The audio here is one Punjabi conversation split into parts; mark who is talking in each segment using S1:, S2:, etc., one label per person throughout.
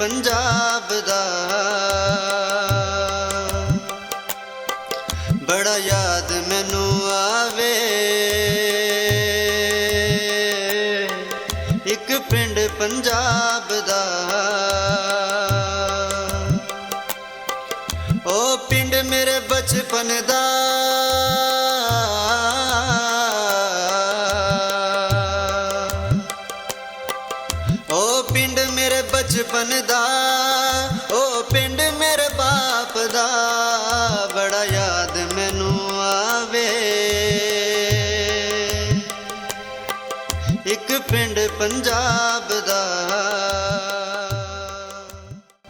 S1: पंजाब दा बड़ा याद मैनू आवे। एक पिंड पंजाब दा ओ पिंड मेरे बचपन दा पिंड मेरे बचपन दा ओ पिंड मेरे बाप दा बड़ा याद मैनू आवे। एक पिंड पंजाब दा।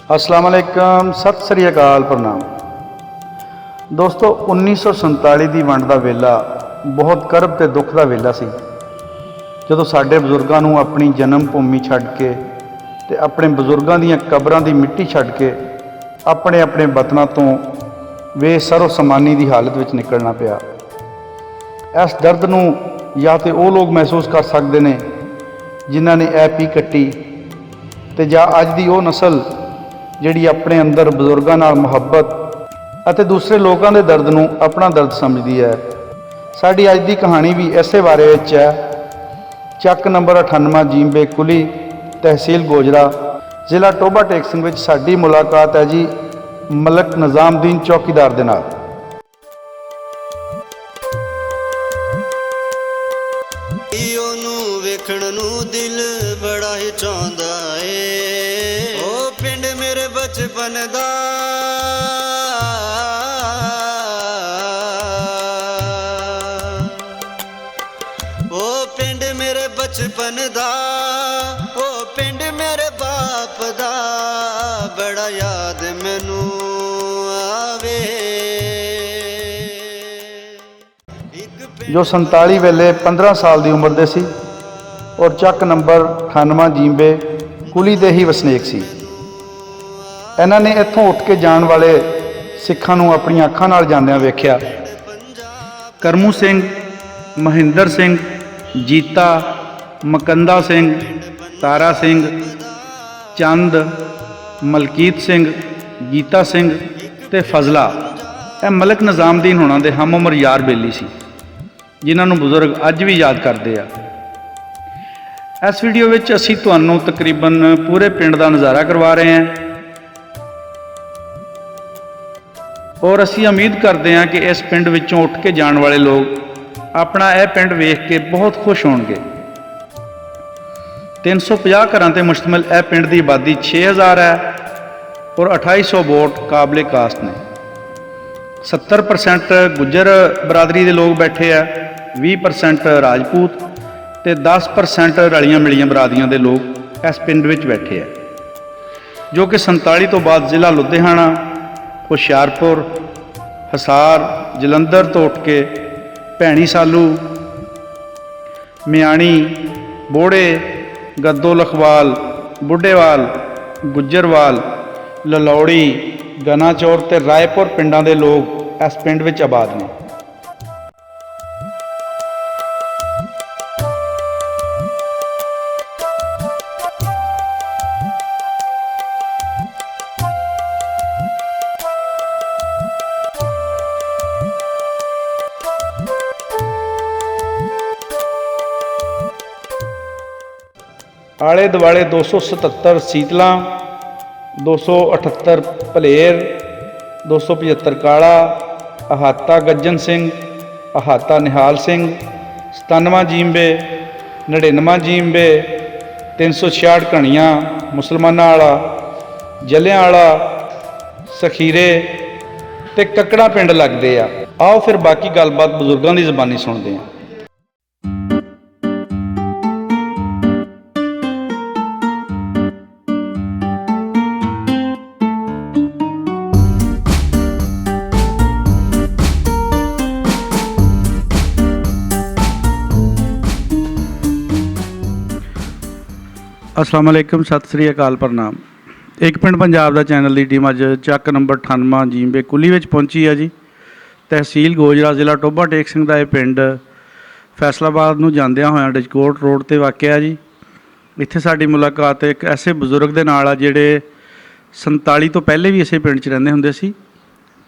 S2: अस्सलाम वालेकुम, सत श्री अकाल, प्रणाम दोस्तों। 1947 ਦੀ ਵੰਡ ਦਾ ਵੇਲਾ ਬਹੁਤ ਕਰਬ ਤੇ ਦੁੱਖ ਦਾ ਵੇਲਾ ਸੀ, ਜਦੋਂ ਸਾਡੇ ਬਜ਼ੁਰਗਾਂ ਨੂੰ ਆਪਣੀ ਜਨਮ ਭੂਮੀ ਛੱਡ ਕੇ ਤੇ ਆਪਣੇ ਬਜ਼ੁਰਗਾਂ ਦੀਆਂ ਕਬਰਾਂ ਦੀ ਮਿੱਟੀ ਛੱਡ ਕੇ ਆਪਣੇ ਆਪਣੇ ਵਤਨਾਂ ਤੋਂ ਬੇਸਰੋ ਸਮਾਨੀ ਦੀ ਹਾਲਤ ਵਿੱਚ ਨਿਕਲਣਾ ਪਿਆ। ਇਸ ਦਰਦ ਨੂੰ ਜਾਂ ਤੇ ਉਹ ਲੋਕ ਮਹਿਸੂਸ ਕਰ ਸਕਦੇ ਨੇ ਜਿਨ੍ਹਾਂ ਨੇ ਇਹ ਪੀ ਕੱਟੀ, ਤੇ ਜਾਂ ਅੱਜ ਦੀ ਉਹ ਨਸਲ ਜਿਹੜੀ ਆਪਣੇ ਅੰਦਰ ਬਜ਼ੁਰਗਾਂ ਨਾਲ ਮੁਹੱਬਤ ਅਤੇ ਦੂਸਰੇ ਲੋਕਾਂ ਦੇ ਦਰਦ ਨੂੰ ਆਪਣਾ ਦਰਦ ਸਮਝਦੀ ਹੈ। ਸਾਡੀ ਅੱਜ ਦੀ ਕਹਾਣੀ ਵੀ ਇਸੇ ਬਾਰੇ ਵਿੱਚ ਹੈ। ਚੱਕ ਨੰਬਰ 98 ਜੀਂਬੇ ਕੁਲੀ, ਤਹਿਸੀਲ ਗੋਜਰਾ, ਜ਼ਿਲ੍ਹਾ ਟੋਭਾ ਟੇਕ ਸਿੰਘ ਵਿੱਚ ਸਾਡੀ ਮੁਲਾਕਾਤ ਹੈ ਜੀ ਮਲਕ ਨਿਜ਼ਾਮਦੀਨ ਚੌਕੀਦਾਰ ਦੇ ਨਾਲ।
S1: ਉਹਨੂੰ ਵੇਖਣ ਨੂੰ ਦਿਲ ਬੜਾ ਹੀ ਚਾਹੁੰਦਾ ਏ। ਉਹ ਪਿੰਡ ਮੇਰੇ ਬਚਪਨ ਦਾ पिंड मेरे बचपन दा ओ पिंड मेरे बाप दा बड़ा याद मैनू आवे।
S2: जो 47 ਵੇਲੇ 15 ਸਾਲ ਦੀ ਉਮਰ ਦੇ ਸੀ ਔਰ ਚੱਕ ਨੰਬਰ 98 ਜੀਂਬੇ ਕੁਲੀ ਦੇ ਹੀ ਵਸਨੀਕ ਸੀ। ਇਹਨਾਂ ਨੇ ਇੱਥੋਂ ਉੱਠ ਕੇ ਜਾਣ ਵਾਲੇ ਸਿੱਖਾਂ ਨੂੰ ਆਪਣੀਆਂ ਅੱਖਾਂ ਨਾਲ ਜਾਂਦਿਆਂ ਵੇਖਿਆ। ਕਰਮੂ ਸਿੰਘ, ਮਹਿੰਦਰ ਸਿੰਘ, ਜੀਤਾ, ਮਕੰਦਾ ਸਿੰਘ, ਤਾਰਾ ਸਿੰਘ, ਚੰਦ, ਮਲਕੀਤ ਸਿੰਘ, ਗੀਤਾ ਸਿੰਘ ਤੇ ਫਜ਼ਲਾ ਇਹ ਮਲਕ ਨਿਜ਼ਾਮਦੀਨ ਹੋਣਾ ਦੇ ਹਮ ਉਮਰ ਯਾਰ ਬੇਲੀ ਸੀ, ਜਿਨ੍ਹਾਂ ਨੂੰ ਬਜ਼ੁਰਗ ਅੱਜ ਵੀ ਯਾਦ ਕਰਦੇ ਆ। ਇਸ ਵੀਡੀਓ ਵਿੱਚ ਅਸੀਂ ਤੁਹਾਨੂੰ ਤਕਰੀਬਨ ਪੂਰੇ ਪਿੰਡ ਦਾ ਨਜ਼ਾਰਾ ਕਰਵਾ ਰਹੇ ਹਾਂ ਔਰ ਅਸੀਂ ਉਮੀਦ ਕਰਦੇ ਹਾਂ ਕਿ ਇਸ ਪਿੰਡ ਵਿੱਚੋਂ ਉੱਠ ਕੇ ਜਾਣ ਵਾਲੇ ਲੋਕ ਆਪਣਾ ਇਹ ਪਿੰਡ ਵੇਖ ਕੇ ਬਹੁਤ ਖੁਸ਼ ਹੋਣਗੇ। 350 ਘਰਾਂ ਤੇ ਮੁਸ਼ਤਮਿਲ ਇਹ ਪਿੰਡ ਦੀ ਆਬਾਦੀ 6000 ਹੈ ਔਰ 2800 ਵੋਟ ਕਾਬਲੇ ਕਾਸਟ ਨੇ। 70% ਗੁੱਜਰ ਬਰਾਦਰੀ ਦੇ ਲੋਕ ਬੈਠੇ ਆ, 20% ਰਾਜਪੂਤ ਤੇ 10% ਰਲੀਆਂ ਮਿਲੀਆਂ ਬਰਾਦਰੀਆਂ ਦੇ ਲੋਕ ਇਸ ਪਿੰਡ ਵਿੱਚ ਬੈਠੇ ਆ, ਜੋ ਕਿ 47 ਤੋਂ ਬਾਅਦ ਜ਼ਿਲ੍ਹਾ ਲੁਧਿਆਣਾ, ਹੁਸ਼ਿਆਰਪੁਰ, ਹਿਸਾਰ, ਜਲੰਧਰ ਤੋਂ ਉੱਠ ਕੇ ਭੈਣੀ ਸਾਲੂ, ਮਿਆਣੀ, ਬੋੜੇ, ਗੱਦੋ ਲਖਵਾਲ, ਬੁੱਢੇਵਾਲ, ਗੁੱਜਰਵਾਲ, ਲਲੌੜੀ, ਗਨਾਚੌਰ ਤੇ ਰਾਏਪੁਰ ਪਿੰਡਾਂ ਦੇ ਲੋਕ ਇਸ ਪਿੰਡ ਵਿੱਚ ਆਬਾਦ ਨੇ। ਆਲੇ ਦੁਆਲੇ 277 ਸੀਤਲਾਂ, 278 ਭਲੇਰ, 275 ਕਾਲਾ, ਅਹਾਤਾ ਗੱਜਨ ਸਿੰਘ, ਅਹਾਤਾ ਨਿਹਾਲ ਸਿੰਘ, 97 ਜੀਂਬੇ, 99 ਜੀਂਬੇ, 366 ਘਣੀਆਂ, ਮੁਸਲਮਾਨਾਂ ਵਾਲਾ, ਜਲਿਆਂ ਵਾਲਾ, ਸਖੀਰੇ ਤੇ ਕੱਕੜਾ ਪਿੰਡ ਲੱਗਦੇ ਆ। ਆਓ ਫਿਰ ਬਾਕੀ ਗੱਲਬਾਤ ਬਜ਼ੁਰਗਾਂ ਦੀ ਜ਼ਬਾਨੀ ਸੁਣਦੇ ਹਾਂ। अस्सलाम वालेकुम, सत श्री अकाल, प्रणाम। एक पिंड पंजाब का चैनल की टीम अज ਚੱਕ नंबर 98 ਜੀਂਬੇ ਕੁਲੀ ਵਿੱਚ ਪਹੁੰਚੀ है जी। तहसील गोजरा, ਜ਼ਿਲ੍ਹਾ ਟੋਭਾ ਟੇਕ ਸਿੰਘ ਦਾ ਇਹ ਪਿੰਡ फैसलाबाद ਨੂੰ ਜਾਂਦਿਆਂ ਹੋਇਆਂ ਡਿਜਕੋਟ रोड ਤੇ ਵਾਕਿਆ जी। ਇੱਥੇ ਸਾਡੀ ਮੁਲਾਕਾਤ ਇੱਕ ਐਸੇ ਬਜ਼ੁਰਗ ਦੇ ਨਾਲ ਆ ਜਿਹੜੇ 47 ਤੋਂ ਪਹਿਲੇ ਵੀ ਇਸੇ ਪਿੰਡ 'ਚ ਰਹਿੰਦੇ ਹੁੰਦੇ ਸੀ।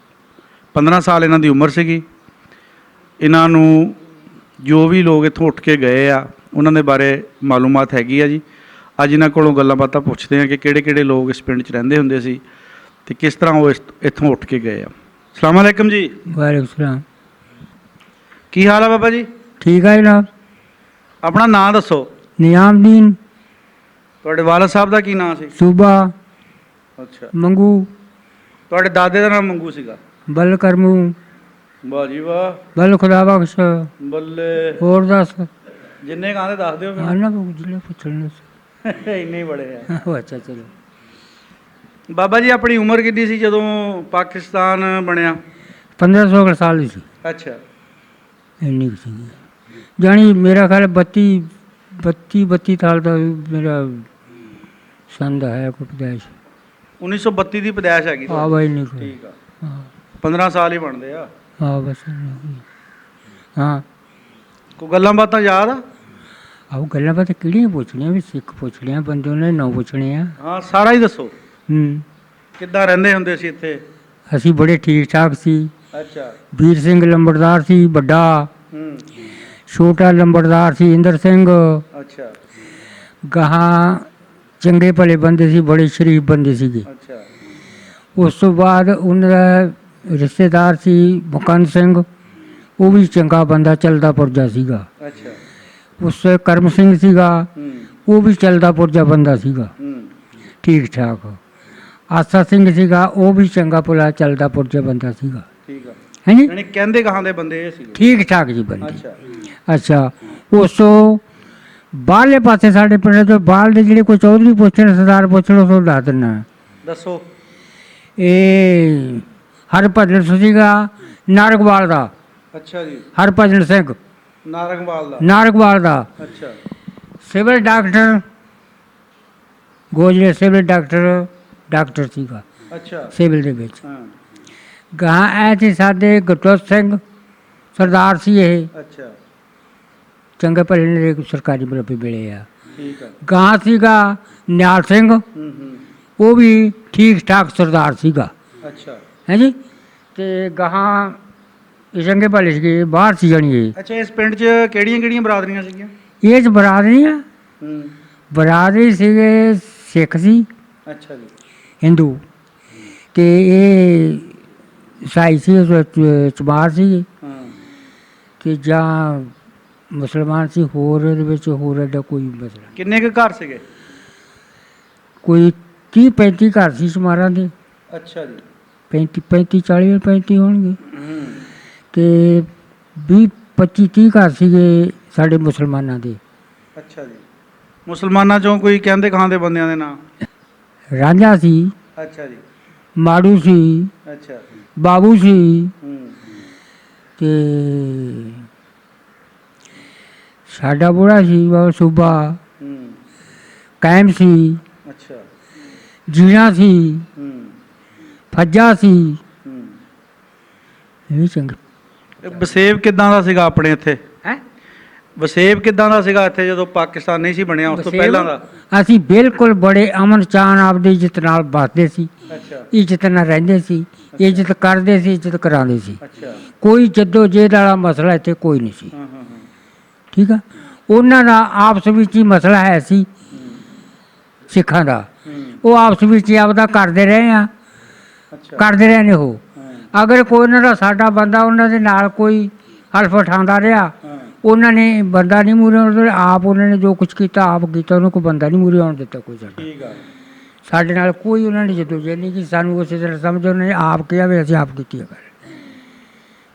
S2: 15 ਸਾਲ ਇਹਨਾਂ ਦੀ ਉਮਰ ਸੀਗੀ। ਇਹਨਾਂ ਨੂੰ ਜੋ ਵੀ ਲੋਕ ਇੱਥੋਂ ਉੱਠ ਕੇ ਗਏ ਆ ਉਹਨਾਂ ਦੇ ਬਾਰੇ ਮਾਲੂਮਾਤ ਹੈਗੀ ਆ ਜੀ। ਅੱਜ ਇਹਨਾਂ ਕੋਲੋਂ ਗੱਲਾਂ ਬਾਤਾਂ ਪੁੱਛਦੇ ਆ ਕਿ ਕਿਹੜੇ ਕਿਹੜੇ ਲੋਕ ਇਸ ਪਿੰਡ 'ਚ ਰਹਿੰਦੇ ਹੁੰਦੇ ਸੀ ਤੇ ਕਿਸ ਤਰ੍ਹਾਂ ਉਹ ਇੱਥੋਂ ਉੱਠ ਕੇ ਗਏ ਆ। ਅਸਲਾਮ ਅਲੈਕਮ ਜੀ।
S3: ਵਾਲੇकुम सलाम।
S2: ਕੀ ਹਾਲ ਆ ਬਾਬਾ ਜੀ?
S3: ठीक है जनाब।
S2: ਆਪਣਾ ਨਾਂ ਦੱਸੋ।
S3: नियामदीन
S2: ਤੁਹਾਡੇ ਵਾਲਦ ਸਾਹਿਬ ਦਾ ਕੀ ਨਾਂ ਸੀ?
S3: सूबा
S2: ਅੱਛਾ।
S3: मंगू
S2: ਤੁਹਾਡੇ ਦਾਦੇ ਦਾ ਨਾਮ ਮੰਗੂ ਸੀਗਾ।
S3: बल करमू
S2: ਵਾਹ ਜੀ ਵਾਹ।
S3: बल खुदा बख्श।
S2: ਬੱਲੇ।
S3: और दस
S2: ਜਿੰਨੇ ਕਹਿੰਦੇ ਦੱਸ ਦਿਓ ਫਿਰ।
S3: आना जिले पुछने
S2: ਇੰਨੇ ਹੀ ਬੜੇ ਆ।
S3: अच्छा चलो।
S2: ਬਾਬਾ ਜੀ ਆਪਣੀ ਉਮਰ ਕਿੰਨੀ ਸੀ ਜਦੋਂ ਪਾਕਿਸਤਾਨ ਬਣਿਆ?
S3: 1500 साल सी
S2: ਅੱਛਾ।
S3: इन्नी सी जानी मेरा ख्याल 32 साल का मेरा संद है कोई पैदाइश।
S2: 1932 ਦੀ ਪੈਦਾਇਸ਼ ਹੈਗੀ
S3: हाँ
S2: ਤੁਹਾਡੀ?
S3: भाई नहीं कोई।
S2: ਠੀਕ ਆ।
S3: हाँ
S2: 15 ਸਾਲ ਹੀ ਬਣਦੇ ਆ।
S3: हाँ बस नहीं। हाँ
S2: ਕੋਈ ਗੱਲਾਂ ਬਾਤਾਂ ਯਾਦ ਆ?
S3: ਆਹ ਗੱਲਾਂ ਬਾਤਾਂ ਕਿਹੜੀਆਂ ਪੁੱਛਣੀਆਂ ਵੀ ਸਿੱਖ ਪੁੱਛਣੀਆਂ ਬੰਦੇ ਉਹਨੇ ਨਾ ਪੁੱਛਣੇ ਆ।
S2: ਹਾਂ ਸਾਰਾ ਹੀ ਦੱਸੋ। ਕਿੱਦਾਂ ਰਹਿੰਦੇ ਹੁੰਦੇ ਸੀ ਇੱਥੇ?
S3: ਅਸੀਂ ਬੜੇ ਠੀਕ ਠਾਕ ਸੀ।
S2: ਅੱਛਾ।
S3: ਵੀਰ ਸਿੰਘ ਲੰਬੜਦਾਰ ਸੀ ਵੱਡਾ।
S2: ਹੂੰ।
S3: ਛੋਟਾ ਲੰਬੜਦਾਰ ਸੀ ਇੰਦਰ ਸਿੰਘ।
S2: ਅੱਛਾ
S3: ਗਾਹਾਂ ਚੰਗੇ ਭਲੇ ਬੰਦੇ ਸੀ, ਬੜੇ ਸ਼ਰੀਫ ਬੰਦੇ ਸੀਗੇ।
S2: ਅੱਛਾ।
S3: ਉਸ ਤੋਂ ਬਾਅਦ ਉਹਨਾਂ ਦਾ ਰਿਸ਼ਤੇਦਾਰ ਸੀ ਮੁਕੰਦ ਸਿੰਘ, ਉਹ ਵੀ ਚੰਗਾ ਬੰਦਾ, ਚੱਲਦਾ ਪੁਰਜਾ ਸੀਗਾ।
S2: ਅੱਛਾ।
S3: ਉਸ ਤੋਂ ਕਰਮ ਸਿੰਘ ਸੀਗਾ,
S2: ਹੂੰ।
S3: ਉਹ ਵੀ ਚੱਲਦਾ ਪੁਰਜਾ ਬੰਦਾ ਸੀਗਾ,
S2: ਹੂੰ।
S3: ਠੀਕ ਠਾਕ। ਆਸਾ ਸਿੰਘ ਸੀਗਾ, ਉਹ ਵੀ ਚੰਗਾ ਭਲਾ ਚੱਲਦਾ ਪੁਰਜਾ ਬੰਦਾ ਸੀਗਾ।
S2: ਠੀਕ ਆ।
S3: ਹੈ ਜੀ,
S2: ਯਾਨੀ ਕਹਿੰਦੇ ਕਹਾਂ ਦੇ ਬੰਦੇ ਇਹ ਸੀਗੇ?
S3: ਠੀਕ ਠਾਕ ਜੀ ਬੰਦੇ।
S2: ਅੱਛਾ।
S3: ਅੱਛਾ। ਉਸ ਤੋਂ ਬਾਹਰਲੇ ਪਾਸੇ ਸਾਡੇ ਪਿੰਡ ਤੋਂ ਬਾਹਰ ਦੇ ਜਿਹੜੇ ਕੋਈ ਚੌਧਰੀ ਪੁੱਛਣ, ਸਰਦਾਰ ਪੁੱਛਣ, ਉਸ ਤੋਂ ਦੱਸ ਦਿੰਦਾ।
S2: ਦੱਸੋ।
S3: ਇਹ ਹਰਭਜਨ ਸੀਗਾ ਨਾਰਗਵਾਲ ਦਾ।
S2: ਅੱਛਾ ਜੀ।
S3: ਹਰਭਜਨ ਸਿੰਘ
S2: ਨਾਰੰਗਵਾਲ ਦਾ।
S3: ਨਾਰਗਵਾਲ ਦਾ
S2: ਅੱਛਾ।
S3: ਸਿਵਲ ਡਾਕਟਰ, ਗੋਜਰੇ ਸਿਵਲ ਡਾਕਟਰ ਸੀਗਾ
S2: ਅੱਛਾ।
S3: ਸਿਵਲ ਦੇ ਵਿੱਚ।
S2: ਹਾਂ।
S3: ਗਾਂ ਐ ਸੀ ਸਾਡੇ ਗੁਰਦੁਆਰਾ ਸਿੰਘ ਸਰਦਾਰ ਸੀ, ਇਹ
S2: ਅੱਛਾ।
S3: ਚੰਗੇ ਭਲੇ ਨੇ ਸਰਕਾਰੀ ਮੁਰੱਬੀ ਵੇਲੇ ਆ।
S2: ਠੀਕ ਆ।
S3: ਗਾਂ ਸੀਗਾ ਨਿਹਾਲ ਸਿੰਘ,
S2: ਹੂੰ ਹੂੰ।
S3: ਉਹ ਵੀ ਠੀਕ ਠਾਕ ਸਰਦਾਰ ਸੀਗਾ।
S2: ਅੱਛਾ।
S3: ਹੈ ਜੀ। ਤੇ ਗਾਹਾਂ ਇਹ ਚੰਗੇ ਭਲੇ ਸੀਗੇ, ਬਾਹਰ ਸੀ ਜਾਣੀ ਇਹ।
S2: ਅੱਛਾ। ਇਸ ਪਿੰਡ 'ਚ ਕਿਹੜੀਆਂ ਕਿਹੜੀਆਂ ਬਰਾਦਰੀਆਂ ਸੀਗੀਆਂ?
S3: ਇਹ 'ਚ ਬਰਾਦਰੀਆਂ
S2: ਹੂੰ।
S3: ਬਰਾਦਰੀ ਸੀਗੇ, ਸਿੱਖ ਸੀ,
S2: ਅੱਛਾ ਜੀ।
S3: ਹਿੰਦੂ, ਤੇ ਇਹ ਈਸਾਈ ਸੀ, ਚਮਾਰ ਸੀ,
S2: ਹਾਂ।
S3: ਤੇ ਜਾਂ ਮੁਸਲਮਾਨ ਸੀ। ਹੋਰ ਇਹਦੇ ਵਿੱਚ ਹੋਰ ਐਡਾ ਕੋਈ ਮਸਲਾ,
S2: ਕਿੰਨੇ ਕੁ ਘਰ ਸੀਗੇ?
S3: ਕੋਈ 30-35 ਘਰ ਸੀ ਚਮਾਰਾਂ ਦੇ।
S2: ਅੱਛਾ ਜੀ।
S3: 35 ਹੋਣਗੇ।
S2: ਹੂੰ।
S3: ਤੇ 20-25-30 ਘਰ ਸੀਗੇ ਸਾਡੇ ਮੁਸਲਮਾਨਾਂ ਦੇ।
S2: ਅੱਛਾ ਜੀ। ਮੁਸਲਮਾਨਾਂ 'ਚੋਂ ਕੋਈ ਕਹਿੰਦੇ ਕਹਾਂ ਦੇ ਬੰਦਿਆਂ ਦੇ ਨਾਂ?
S3: ਰਾਂਝਾ ਸੀ,
S2: ਅੱਛਾ ਜੀ।
S3: ਮਾੜੂ ਸੀ,
S2: ਅੱਛਾ।
S3: ਬਾਬੂ ਸੀ,
S2: ਹੂੰ।
S3: ਤੇ ਸਾਡਾ ਬੁੜਾ ਸੀ ਬਾਬਾ ਸੂਬਾ,
S2: ਹੂੰ।
S3: ਕਾਇਮ ਸੀ,
S2: ਅੱਛਾ।
S3: ਜੀਣਾ ਸੀ,
S2: ਹੂੰ।
S3: ਫੱਜਾ ਸੀ।
S2: ਹੂੰ।
S3: ਇਹ ਵੀ ਚੰਗੇ।
S2: ਇਹ ਵਸੇਬ ਕਿੱਦਾਂ ਦਾ ਸੀਗਾ ਆਪਣੇ ਇੱਥੇ?
S3: ਹੈ
S2: ਵਸੇਬ ਕਿੱਦਾਂ ਦਾ ਸੀਗਾ ਇੱਥੇ ਜਦੋਂ ਪਾਕਿਸਤਾਨ ਨਹੀਂ ਸੀ ਬਣਿਆ, ਉਸ ਤੋਂ ਪਹਿਲਾਂ ਦਾ?
S3: ਅਸੀਂ ਬਿਲਕੁਲ ਬੜੇ ਅਮਨ ਚਾਨ ਆਪਦੀ ਇੱਜ਼ਤ ਨਾਲ ਵੱਸਦੇ ਸੀ,
S2: ਅੱਛਾ।
S3: ਇੱਜ਼ਤ ਨਾਲ ਰਹਿੰਦੇ ਸੀ, ਇੱਜ਼ਤ ਕਰਦੇ ਸੀ, ਇੱਜ਼ਤ ਕਰਾਉਂਦੇ ਸੀ।
S2: ਅੱਛਾ।
S3: ਕੋਈ ਜੱਦੋ ਜਹਿਦ ਵਾਲਾ ਮਸਲਾ ਇੱਥੇ ਕੋਈ ਨਹੀਂ ਸੀ।
S2: ਹਾਂ ਹਾਂ ਹਾਂ।
S3: ਠੀਕ ਆ। ਉਹਨਾਂ ਦਾ ਆਪਸ ਵਿੱਚ ਹੀ ਮਸਲਾ ਹੈ ਸੀ ਸਿੱਖਾਂ ਦਾ,
S2: ਹੂੰ।
S3: ਉਹ ਆਪਸ ਵਿੱਚ ਹੀ ਆਪਦਾ ਕਰਦੇ ਰਹੇ ਆ,
S2: ਅੱਛਾ।
S3: ਕਰਦੇ ਰਹੇ ਨੇ। ਉਹ
S2: ਹਾਂ।
S3: ਅਗਰ ਕੋਈ ਉਹਨਾਂ ਦਾ ਸਾਡਾ ਬੰਦਾ ਉਹਨਾਂ ਦੇ ਨਾਲ ਕੋਈ ਹਲਫ ਉਠਾਉਂਦਾ ਰਿਹਾ,
S2: ਹਾਂ।
S3: ਉਹਨਾਂ ਨੇ ਬੰਦਾ ਨਹੀਂ ਮੂਹਰੇ ਆਉਣ ਦਿੱਤਾ, ਆਪ ਉਹਨਾਂ ਨੇ ਜੋ ਕੁਛ ਕੀਤਾ ਆਪ ਕੀਤਾ, ਉਹਨੂੰ ਕੋਈ ਬੰਦਾ ਨਹੀਂ ਮੂਹਰੇ ਆਉਣ ਦਿੱਤਾ ਕੋਈ ਸਾਡਾ।
S2: ਠੀਕ ਆ।
S3: ਸਾਡੇ ਨਾਲ ਕੋਈ ਉਹਨਾਂ ਨੇ ਜਦੋਜਹਿਦ ਨਹੀਂ ਕਿ ਸਾਨੂੰ ਉਸੇ ਤਰ੍ਹਾਂ ਸਮਝੋ, ਉਹਨਾਂ ਨੇ ਆਪ ਕਿਹਾ ਵੀ ਅਸੀਂ ਆਪ ਕੀਤੀ ਹੈ ਗੱਲ,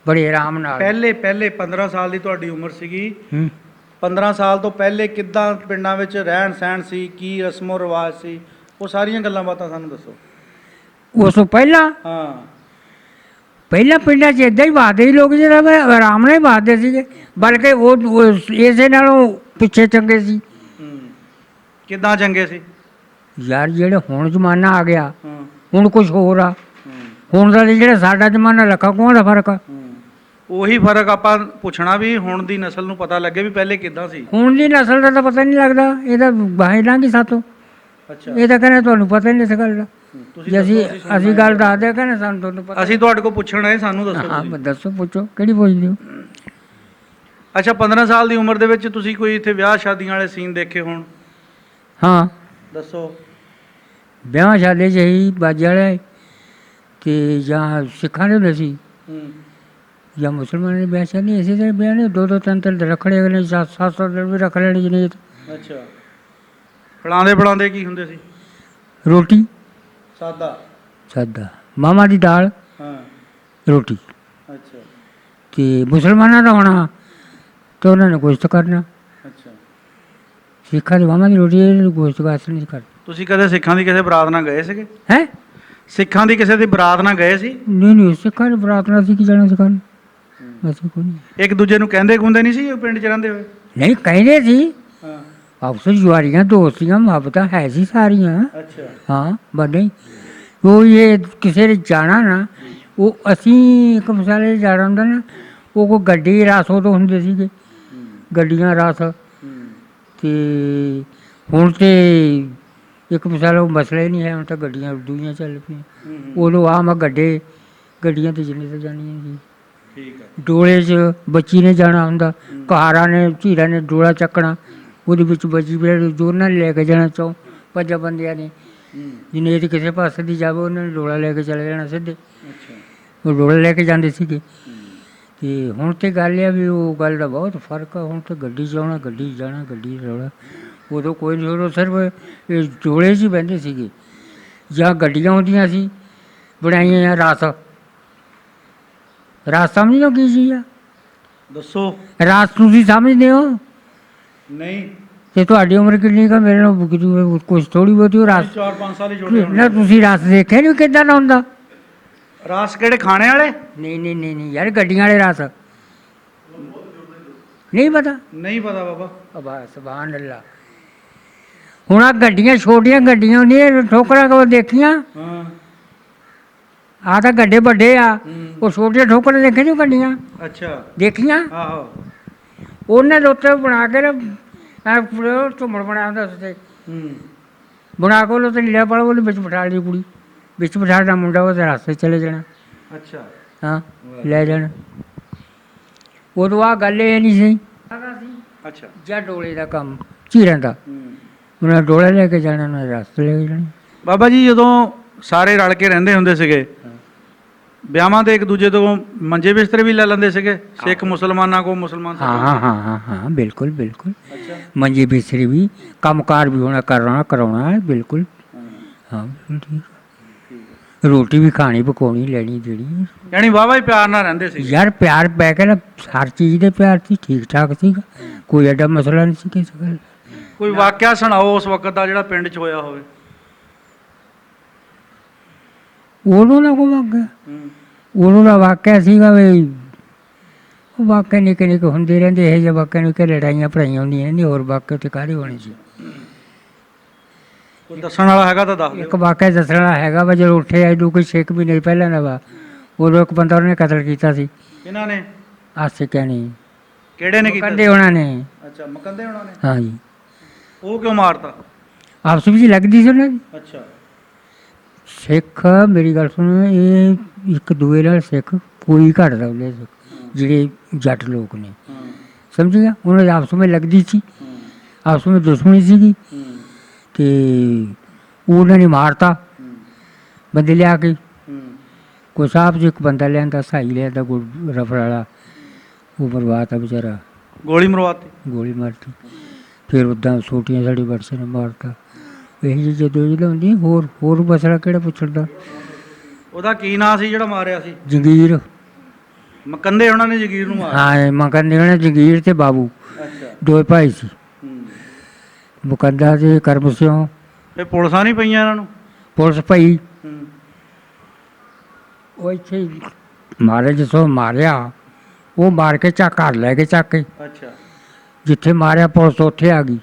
S3: ਬੜੇ ਆਰਾਮ ਨਾਲ।
S2: ਪਹਿਲੇ 15 ਸਾਲ ਦੀ ਤੁਹਾਡੀ ਉਮਰ ਸੀਗੀ।
S3: ਹੂੰ।
S2: 15 ਸਾਲ ਤੋਂ ਪਹਿਲੇ ਕਿੱਦਾਂ ਪਿੰਡਾਂ ਵਿੱਚ ਰਹਿਣ ਸਹਿਣ ਸੀ, ਕੀ ਰਸਮੋ ਰਿਵਾਜ ਸੀ, ਉਹ ਸਾਰੀਆਂ ਗੱਲਾਂ ਬਾਤਾਂ ਸਾਨੂੰ ਦੱਸੋ।
S3: ਉਸ ਤੋਂ ਪਹਿਲਾਂ
S2: ਹਾਂ।
S3: ਪਿੰਡਾਂ 'ਚ ਇੱਦਾਂ ਹੀ ਵੱਸਦੇ ਸੀ ਲੋਕ, ਜਿਹੜਾ ਆਰਾਮ ਨਾਲ ਹੀ ਵੱਸਦੇ ਸੀਗੇ, ਬਲਕਿ ਉਹ ਇਸੇ ਨਾਲੋਂ ਪਿੱਛੇ ਚੰਗੇ ਸੀ।
S2: ਹੂੰ। ਕਿੱਦਾਂ ਚੰਗੇ ਸੀ?
S3: ਯਾਰ ਜਿਹੜੇ ਹੁਣ ਜ਼ਮਾਨਾ ਆ ਗਿਆ,
S2: ਹਾਂ।
S3: ਹੁਣ ਕੁਝ ਹੋਰ ਆ।
S2: ਹੂੰ।
S3: ਹੁਣ ਦਾ ਤੇ ਜਿਹੜਾ ਸਾਡਾ ਜ਼ਮਾਨਾ ਲੱਖਾਂ ਕੋਹਾਂ ਦਾ ਫਰਕ ਆ।
S2: ਹੂੰ। ਉਹੀ ਫਰਕ ਆਪਾਂ ਪੁੱਛਣਾ ਵੀ ਹੁਣ ਦੀ ਨਸਲ ਨੂੰ ਪਤਾ ਲੱਗੇ ਵੀ ਪਹਿਲੇ ਕਿੱਦਾਂ ਸੀ।
S3: ਹੁਣ ਦੀ ਨਸਲ ਦਾ ਤਾਂ ਪਤਾ ਨਹੀਂ ਲੱਗਦਾ, ਇਹਦਾ ਬਾਹਰ ਲੰਘੀ ਸਾਤੋਂ।
S2: ਅੱਛਾ।
S3: ਇਹ ਤਾਂ ਕਹਿੰਦੇ ਤੁਹਾਨੂੰ ਪਤਾ ਹੀ ਨਹੀਂ ਇਸ ਗੱਲ ਦਾ। ਜੇ ਅਸੀਂ ਗੱਲ ਦੱਸਦੇ ਕਹਿੰਦੇ ਸਾਨੂੰ ਤੁਹਾਨੂੰ ਪਤਾ।
S2: ਅਸੀਂ ਤੁਹਾਡੇ ਕੋਲ ਪੁੱਛਣ ਆਏ, ਸਾਨੂੰ ਦੱਸੋ
S3: ਹਾਂ
S2: ਤੁਸੀਂ।
S3: ਦੱਸੋ, ਪੁੱਛੋ ਕਿਹੜੀ ਪੁੱਛਦੇ ਹੋ।
S2: ਅੱਛਾ, 15 ਸਾਲ ਦੀ ਉਮਰ ਦੇ ਵਿੱਚ ਤੁਸੀਂ ਕੋਈ ਇੱਥੇ ਵਿਆਹ ਸ਼ਾਦੀਆਂ ਵਾਲੇ ਸੀਨ ਦੇਖੇ ਹੋਣ?
S3: ਹਾਂ,
S2: ਦੱਸੋ।
S3: ਵਿਆਹ ਸ਼ਾਦੇ 'ਚ ਹੀ ਬਾਜੇ ਵਾਲੇ ਅਤੇ ਜਾਂ ਸਿੱਖਾਂ ਦੇ ਹੁੰਦੇ ਸੀ ਜਾਂ ਮੁਸਲਮਾਨਾਂ ਦੇ ਵਿਆਹ ਸ਼ਾਦੀ ਇਸੇ ਤਰ੍ਹਾਂ ਵਿਆਹ ਨੇ 2-2 3-3 ਦਿਨ ਰੱਖਣੇ, ਅਗਲੇ 7-7 ਦਿਨ ਵੀ ਰੱਖ ਲੈਣੀ ਜਨੀਤ।
S2: ਅੱਛਾ, ਫੜਾਉਂਦੇ ਕੀ ਹੁੰਦੇ ਸੀ?
S3: ਰੋਟੀ
S2: ਸਾਦਾ।
S3: ਸਾਦਾ, ਮਾਵਾਂ ਦੀ ਦਾਲ,
S2: ਹਾਂ।
S3: ਰੋਟੀ।
S2: ਅੱਛਾ
S3: ਅਤੇ ਮੁਸਲਮਾਨਾਂ ਦਾ ਹੋਣਾ ਤਾਂ ਉਹਨਾਂ ਨੇ ਗੋਸ਼ਤ ਕਰਨਾ।
S2: ਅੱਛਾ।
S3: ਸਿੱਖਾਂ ਦੀ ਮਾਵਾਂ ਦੀ ਰੋਟੀ ਗੋਸ਼ਤ ਵਾਸਤੇ ਨਹੀਂ ਕਰਨੀ।
S2: ਤੁਸੀਂ ਕਦੇ ਸਿੱਖਾਂ ਦੀ ਕਿਸੇ ਬਰਾਤ ਨਾਲ ਗਏ ਸੀਗੇ?
S3: ਹੈ
S2: ਸਿੱਖਾਂ ਦੀ ਕਿਸੇ ਦੀ ਬਰਾਤ ਨਾਲ ਗਏ ਸੀ?
S3: ਨਹੀਂ, ਸਿੱਖਾਂ ਦੀ ਬਰਾਤ ਨਾਲ ਅਸੀਂ ਕੀ ਜਾਣਾ ਸਿੱਖਾਂ ਨੂੰ, ਅਸੀਂ ਕੋਈ ਨਹੀਂ।
S2: ਇੱਕ ਦੂਜੇ ਨੂੰ ਕਹਿੰਦੇ ਕੁੰਦੇ ਨਹੀਂ ਸੀ ਪਿੰਡ 'ਚ ਰਹਿੰਦੇ ਹੋਏ?
S3: ਨਹੀਂ ਕਹਿੰਦੇ ਸੀ,
S2: ਹਾਂ।
S3: ਆਪਸ ਵਿੱਚ ਯਾਰੀਆਂ ਦੋਸਤੀਆਂ ਮੁਹੱਬਤਾਂ ਹੈ ਸੀ ਸਾਰੀਆਂ।
S2: ਅੱਛਾ।
S3: ਹਾਂ, ਪਰ ਨਹੀਂ ਉਹ ਇਹ ਕਿਸੇ ਨੇ ਜਾਣਾ ਨਾ, ਉਹ ਅਸੀਂ ਇੱਕ ਮਸਾਲੇ ਜਾਣਾ ਹੁੰਦਾ ਨਾ, ਉਹ ਕੋਈ ਗੱਡੀ ਰਸ ਉਦੋਂ ਹੁੰਦੇ ਸੀਗੇ, ਗੱਡੀਆਂ ਰਸ। ਅਤੇ ਹੁਣ ਤਾਂ ਇੱਕ ਮਿਸਾਲ ਉਹ ਮਸਲਾ ਹੀ ਨਹੀਂ ਹੈ, ਹੁਣ ਤਾਂ ਗੱਡੀਆਂ ਦੂਈਆਂ ਚੱਲ ਪਈਆਂ। ਉਦੋਂ ਆਹ ਮੈਂ ਗੱਡੀਆਂ 'ਤੇ ਜਿੰਨੇ ਤਾਂ ਜਾਣੀਆਂ ਸੀ।
S2: ਠੀਕ ਹੈ।
S3: ਡੋਲੇ 'ਚ ਬੱਚੀ ਨੇ ਜਾਣਾ ਹੁੰਦਾ, ਕਹਾਰਾਂ ਨੇ ਧੀਰਾਂ ਨੇ ਡੋਲਾ ਚੱਕਣਾ, ਉਹਦੇ ਵਿੱਚ ਬੱਚੀ ਵੀ ਦੋਨਾਂ ਨੇ ਲੈ ਕੇ ਜਾਣਾ, 4-5 ਬੰਦਿਆਂ ਨੇ। ਜਿੰਨੇ ਦੀ ਕਿਸੇ ਪਾਸੇ ਦੀ ਜਾਵੇ ਉਹਨਾਂ ਨੇ ਡੋਲਾ ਲੈ ਕੇ ਚਲੇ ਜਾਣਾ ਸਿੱਧੇ।
S2: ਅੱਛਾ।
S3: ਉਹ ਡੋਲਾ ਲੈ ਕੇ ਜਾਂਦੇ ਸੀਗੇ। ਅਤੇ ਹੁਣ ਤਾਂ ਗੱਲ ਆ ਵੀ ਉਹ ਗੱਲ ਦਾ ਬਹੁਤ ਫਰਕ ਆ। ਹੁਣ ਤਾਂ ਗੱਡੀ 'ਚ ਆਉਣਾ, ਗੱਡੀ 'ਚ ਜਾਣਾ, ਗੱਡੀ 'ਚ ਰੌਲਾ। ਉਦੋਂ ਕੋਈ ਨਹੀਂ, ਉਦੋਂ ਸਿਰਫ ਇਹ ਡੋਲੇ 'ਚ ਹੀ ਬਹਿੰਦੇ ਸੀਗੇ, ਜਾਂ ਗੱਡੀਆਂ ਹੁੰਦੀਆਂ ਸੀ ਬਣਾਈਆਂ ਰਾਸ ਸਮਝ ਲਓ ਕੀ ਚੀਜ਼ ਆ।
S2: ਦੱਸੋ।
S3: ਰਾਸ ਤੁਸੀਂ ਸਮਝਦੇ ਹੋ?
S2: ਨਹੀਂ।
S3: ਅਤੇ ਤੁਹਾਡੀ ਉਮਰ ਕਿੰਨੀ ਕੁ? ਮੇਰੇ ਨਾਲ ਕੁਛ ਥੋੜ੍ਹੀ ਬਹੁਤੀ ਉਹ ਰਾਸ।
S2: 4-5 ਸਾਲ ਹੀ ਛੋਟੇ
S3: ਨਾ ਤੁਸੀਂ ਰਾਸ ਦੇਖਿਆ ਨਹੀਂ ਕਿੱਦਾਂ ਦਾ ਹੁੰਦਾ?
S2: ਰਾਸ ਕਿਹੜੇ ਖਾਣੇ ਵਾਲੇ?
S3: ਨਹੀਂ ਯਾਰ, ਗੱਡੀਆਂ ਵਾਲੇ ਰਾਸ ਨਹੀਂ ਪਤਾ?
S2: ਨਹੀਂ ਪਤਾ ਬਾਬਾ।
S3: ਅਬਾ ਸੁਭਾਨ ਅੱਲਾ। ਹੁਣ ਆਹ ਗੱਡੀਆਂ ਛੋਟੀਆਂ ਗੱਡੀਆਂ ਹੁੰਦੀਆਂ, ਠੋਕਰਾਂ ਕਦੋਂ ਦੇਖੀਆਂ?
S2: ਹਾਂ।
S3: ਆਹ ਤਾਂ ਗੱਡੇ ਵੱਡੇ ਆ, ਉਹ ਛੋਟੀਆਂ ਠੋਕਰਾਂ ਦੇਖੇ ਨਹੀਂ ਗੱਡੀਆਂ?
S2: ਅੱਛਾ।
S3: ਦੇਖੀਆਂ?
S2: ਆਹੋ।
S3: ਉਹਨਾਂ ਦੇ ਉੱਤੇ ਬਣਾ ਕੇ ਨਾ ਝੁੰਮਣ ਬਣਾਇਆ ਹੁੰਦਾ ਉੱਤੇ, ਬਣਾ ਕੇ ਉਹਦੇ ਉੱਤੇ ਨੀਲਾ ਪਾਲਾ, ਉਹਦੇ ਵਿੱਚ ਬਿਠਾ ਲਈ ਕੁੜੀ, ਵਿੱਚ ਬਿਠਾਣਾ ਮੁੰਡਾ, ਉਹਦੇ ਰਸਤੇ ਚਲੇ ਜਾਣਾ।
S2: ਅੱਛਾ।
S3: ਹਾਂ, ਲੈ ਜਾਣਾ। ਉਦੋਂ ਆਹ ਗੱਲ ਇਹ ਨਹੀਂ ਸੀ।
S2: ਅੱਛਾ।
S3: ਜਾਂ ਡੋਲੇ ਦਾ ਕੰਮ ਝੀਰਾਂ ਦਾ, ਉਹਨਾਂ ਡੋਲੇ ਲੈ ਕੇ ਜਾਣਾ, ਉਹਨਾਂ ਰਸਤੇ ਲੈ ਕੇ ਜਾਣਾ।
S2: ਬਾਬਾ ਜੀ, ਜਦੋਂ ਸਾਰੇ ਰਲ ਕੇ ਰਹਿੰਦੇ ਹੁੰਦੇ ਸੀਗੇ, ਵਿਆਹਾਂ ਦੇ ਇੱਕ ਦੂਜੇ ਤੋਂ ਮੰਜੇ ਬਿਸਤਰੇ ਵੀ ਲੈ ਲੈਂਦੇ ਸੀਗੇ, ਸਿੱਖ ਮੁਸਲਮਾਨਾਂ ਕੋ ਮੁਸਲਮਾਨ।
S3: ਹਾਂ, ਬਿਲਕੁਲ।
S2: ਅੱਛਾ।
S3: ਮੰਜੇ ਬਿਸਤਰੇ ਵੀ, ਕੰਮਕਾਰ ਵੀ ਹੋਣਾ, ਕਰਾਉਣਾ ਹੈ, ਬਿਲਕੁਲ। ਹਾਂ, ਠੀਕ। ਰੋਟੀ ਵੀ ਖਾਣੀ, ਪਕਾਉਣੀ, ਲੈਣੀ ਦੇਣੀ।
S2: ਯਾਨੀ ਵਾਹਵਾ ਹੀ ਪਿਆਰ ਨਾਲ ਰਹਿੰਦੇ ਸੀ
S3: ਯਾਰ। ਪਿਆਰ ਪੈ ਕੇ ਨਾ, ਹਰ ਚੀਜ਼ ਦੇ ਪਿਆਰ ਸੀ, ਠੀਕ ਠਾਕ ਸੀਗਾ, ਕੋਈ ਐਡਾ ਮਸਲਾ ਨਹੀਂ ਸੀ ਕਿਸੇ ਗੱਲ।
S2: ਕੋਈ ਵਾਕਿਆ ਸੁਣਾਓ ਉਸ ਵਕਤ ਦਾ ਜਿਹੜਾ ਪਿੰਡ 'ਚ ਹੋਇਆ ਹੋਵੇ।
S3: ਉਦੋਂ ਦਾ ਕੋਈ ਵਾਕਿਆ? ਉਦੋਂ ਦਾ ਵਾਕਿਆ ਸੀਗਾ ਵੀ ਉਹ ਵਾਕਿਆ ਨਿੱਕੇ ਹੁੰਦੇ ਰਹਿੰਦੇ, ਇਹੋ ਜਿਹੇ ਵਾਕਿਆ ਨੂੰ ਕਿ ਲੜਾਈਆਂ ਪੜਾਈਆਂ ਹੁੰਦੀਆਂ ਰਹਿੰਦੀਆਂ, ਹੋਰ ਵਾਕਿਆ ਉੱਥੇ ਕਾਹਦੇ ਹੋਣੇ ਸੀ।
S2: ਕੋਈ ਦੱਸਣ ਵਾਲਾ ਹੈਗਾ ਤਾਂ ਦੱਸ ਦਿਓ।
S3: ਇੱਕ ਵਾਕਿਆ ਦੱਸਣ ਵਾਲਾ ਹੈਗਾ ਵਾ, ਜਦੋਂ ਉੱਠੇ ਐਡੂ ਕੋਈ 6 ਮਹੀਨੇ ਪਹਿਲਾਂ ਦਾ ਵਾ, ਉਦੋਂ ਇੱਕ ਬੰਦਾ ਉਹਨੇ ਕਤਲ ਕੀਤਾ ਸੀ।
S2: ਇਹਨਾਂ ਨੇ?
S3: ਆਸਿਕਿਆਂ ਨੇ।
S2: ਕਿਹੜੇ ਨੇ ਕੀਤਾ?
S3: ਮਕੰਦੇ ਉਹਨਾਂ ਨੇ।
S2: ਅੱਛਾ, ਮਕੰਦੇ ਉਹਨਾਂ ਨੇ।
S3: ਹਾਂਜੀ।
S2: ਉਹ ਕਿਉਂ ਮਾਰਤਾ?
S3: ਆਪਸ ਵਿੱਚ ਲੱਗਦੀ ਸੀ ਉਹਨਾਂ ਦੀ।
S2: ਅੱਛਾ।
S3: ਸਿੱਖ, ਮੇਰੀ ਗੱਲ ਸੁਣ, ਇਹ ਇੱਕ ਦੂਏ ਨਾਲ ਸਿੱਖ ਕੋਈ ਘੱਟਦਾ ਉਹਦੇ ਸਿੱਖ, ਜਿਹੜੇ ਜੱਟ ਲੋਕ ਨੇ, ਸਮਝ ਗਿਆ? ਉਹਨਾਂ ਦੀ ਆਪਸ ਵਿੱਚ ਲੱਗਦੀ ਸੀ, ਆਪਸ ਵਿੱਚ ਦੁਸ਼ਮਣੀ ਸੀਗੀ, ਅਤੇ ਉਹਨਾਂ ਨੇ ਮਾਰਤਾ ਬੰਦੇ ਲਿਆ ਕੇ। ਕੋਈ ਸਾਹਿਬ 'ਚ ਇੱਕ ਬੰਦਾ ਲਿਆਂਦਾ, ਸਾਈ ਲਿਆਂਦਾ, ਰਫੜ ਵਾਲਾ, ਉਹ ਬਰਬਾਦ ਆ ਵਿਚਾਰਾ,
S2: ਗੋਲੀ ਮਰਵਾਤੀ।
S3: ਗੋਲੀ ਮਾਰਤੀ। ਫਿਰ ਉੱਦਾਂ ਛੋਟੀਆਂ ਸਾਡੀ ਵਰਸੇ ਨੇ ਮਾਰਤਾ। ਇਹੀ ਜਿਹੀ ਜਦੋਂ ਹੁੰਦੀ, ਹੋਰ ਮਸਲਾ ਕਿਹੜਾ ਪੁੱਛਣ ਦਾ।
S2: ਉਹਦਾ ਕੀ ਨਾਂ ਸੀ ਜਿਹੜਾ ਮਾਰਿਆ ਸੀ?
S3: ਜੰਗੀਰ।
S2: ਮਕੰਦੇ ਉਹਨਾਂ ਨੇ ਜੰਗੀਰ ਨੂੰ ਮਾਰਿਆ?
S3: ਹਾਂ, ਮਕੰਦੇ ਉਹਨਾਂ ਜੰਗੀਰ ਤੇ ਬਾਬੂ,
S2: ਅੱਛਾ।
S3: ਦੋ ਭਾਈ ਸੀ, ਮੁਕੰਦਾ ਤੇ ਕਰਮ ਸਿਉਂ।
S2: ਇਹ ਪੁਲਿਸਾਂ ਨਹੀਂ ਪਈਆਂ ਇਹਨਾਂ ਨੂੰ?
S3: ਪੁਲਿਸ ਭਾਈ ਉਹ ਇੱਥੇ ਹੀ ਮਾਰੇ, ਜਿੱਥੋਂ ਮਾਰਿਆ ਉਹ ਮਾਰ ਕੇ ਘਰ ਲੈ ਕੇ ਚੱਕ ਕੇ।
S2: ਅੱਛਾ।
S3: ਜਿੱਥੇ ਮਾਰਿਆ ਪੁਲਿਸ ਉੱਥੇ ਆ ਗਈ।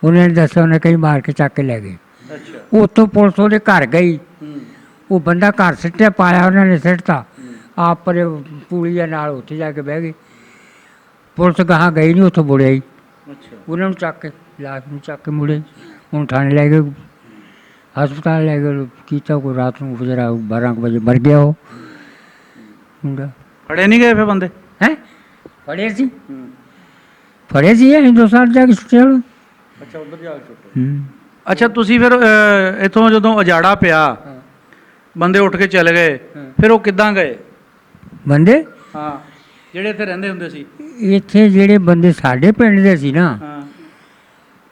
S3: ਉਹਨੇ ਦੱਸਿਆ, ਉਹਨੇ ਕਈ ਮਾਰ ਕੇ ਚੱਕ ਕੇ ਲੈ ਗਏ।
S2: ਅੱਛਾ।
S3: ਉੱਥੋਂ ਪੁਲਿਸ ਉਹਦੇ ਘਰ ਗਈ, ਉਹ ਬੰਦਾ ਘਰ ਸਿੱਟਿਆ ਪਾਇਆ, ਉਹਨਾਂ ਨੇ ਸਿੱਟਤਾ, ਆਪ ਪਰ ਪੁਲੀਆਂ ਨਾਲ ਉੱਥੇ ਜਾ ਕੇ ਬਹਿ ਗਏ। ਪੁਲਿਸ ਗਾਹਾਂ ਗਈ ਨਹੀਂ, ਉੱਥੋਂ ਮੁੜਿਆ ਹੀ।
S2: ਅੱਛਾ।
S3: ਉਹਨਾਂ ਨੂੰ ਚੱਕ ਕੇ, ਲਾਸ਼ ਨੂੰ ਚੱਕ ਕੇ ਮੁੜੇ, ਹੁਣ ਥਾਣੇ ਲੈ ਗਏ। ਹਸਪਤਾਲ ਲੈ ਗਏ ਕੀਤਾ, ਕੋਈ ਰਾਤ ਨੂੰ ਗੁਜ਼ਰਾ 12 ਕੁ ਵਜੇ ਮਰ ਗਿਆ ਉਹ ਮੁੰਡਾ।
S2: ਫੜੇ ਨਹੀਂ ਗਏ ਫਿਰ ਬੰਦੇ?
S3: ਹੈ ਫੜੇ ਸੀ, ਫੜੇ ਸੀ ਹਿੰਦੁਸਤਾਨ ਜਾ ਕੇ ਸੁੱਟੇ ਉਹਨੂੰ।
S2: ਅੱਛਾ, ਉਧਰ ਜਾ ਕੇ ਸੁੱਟੇ। ਅੱਛਾ, ਤੁਸੀਂ ਫਿਰ ਇੱਥੋਂ ਜਦੋਂ ਉਜਾੜਾ ਪਿਆ, ਬੰਦੇ ਉੱਠ ਕੇ ਚਲੇ ਗਏ, ਫਿਰ ਉਹ ਕਿੱਦਾਂ ਗਏ
S3: ਬੰਦੇ?
S2: ਹਾਂ, ਜਿਹੜੇ ਇੱਥੇ ਰਹਿੰਦੇ ਹੁੰਦੇ ਸੀ।
S3: ਇੱਥੇ ਜਿਹੜੇ ਬੰਦੇ ਸਾਡੇ ਪਿੰਡ ਦੇ ਸੀ ਨਾ,
S2: ਹਾਂ,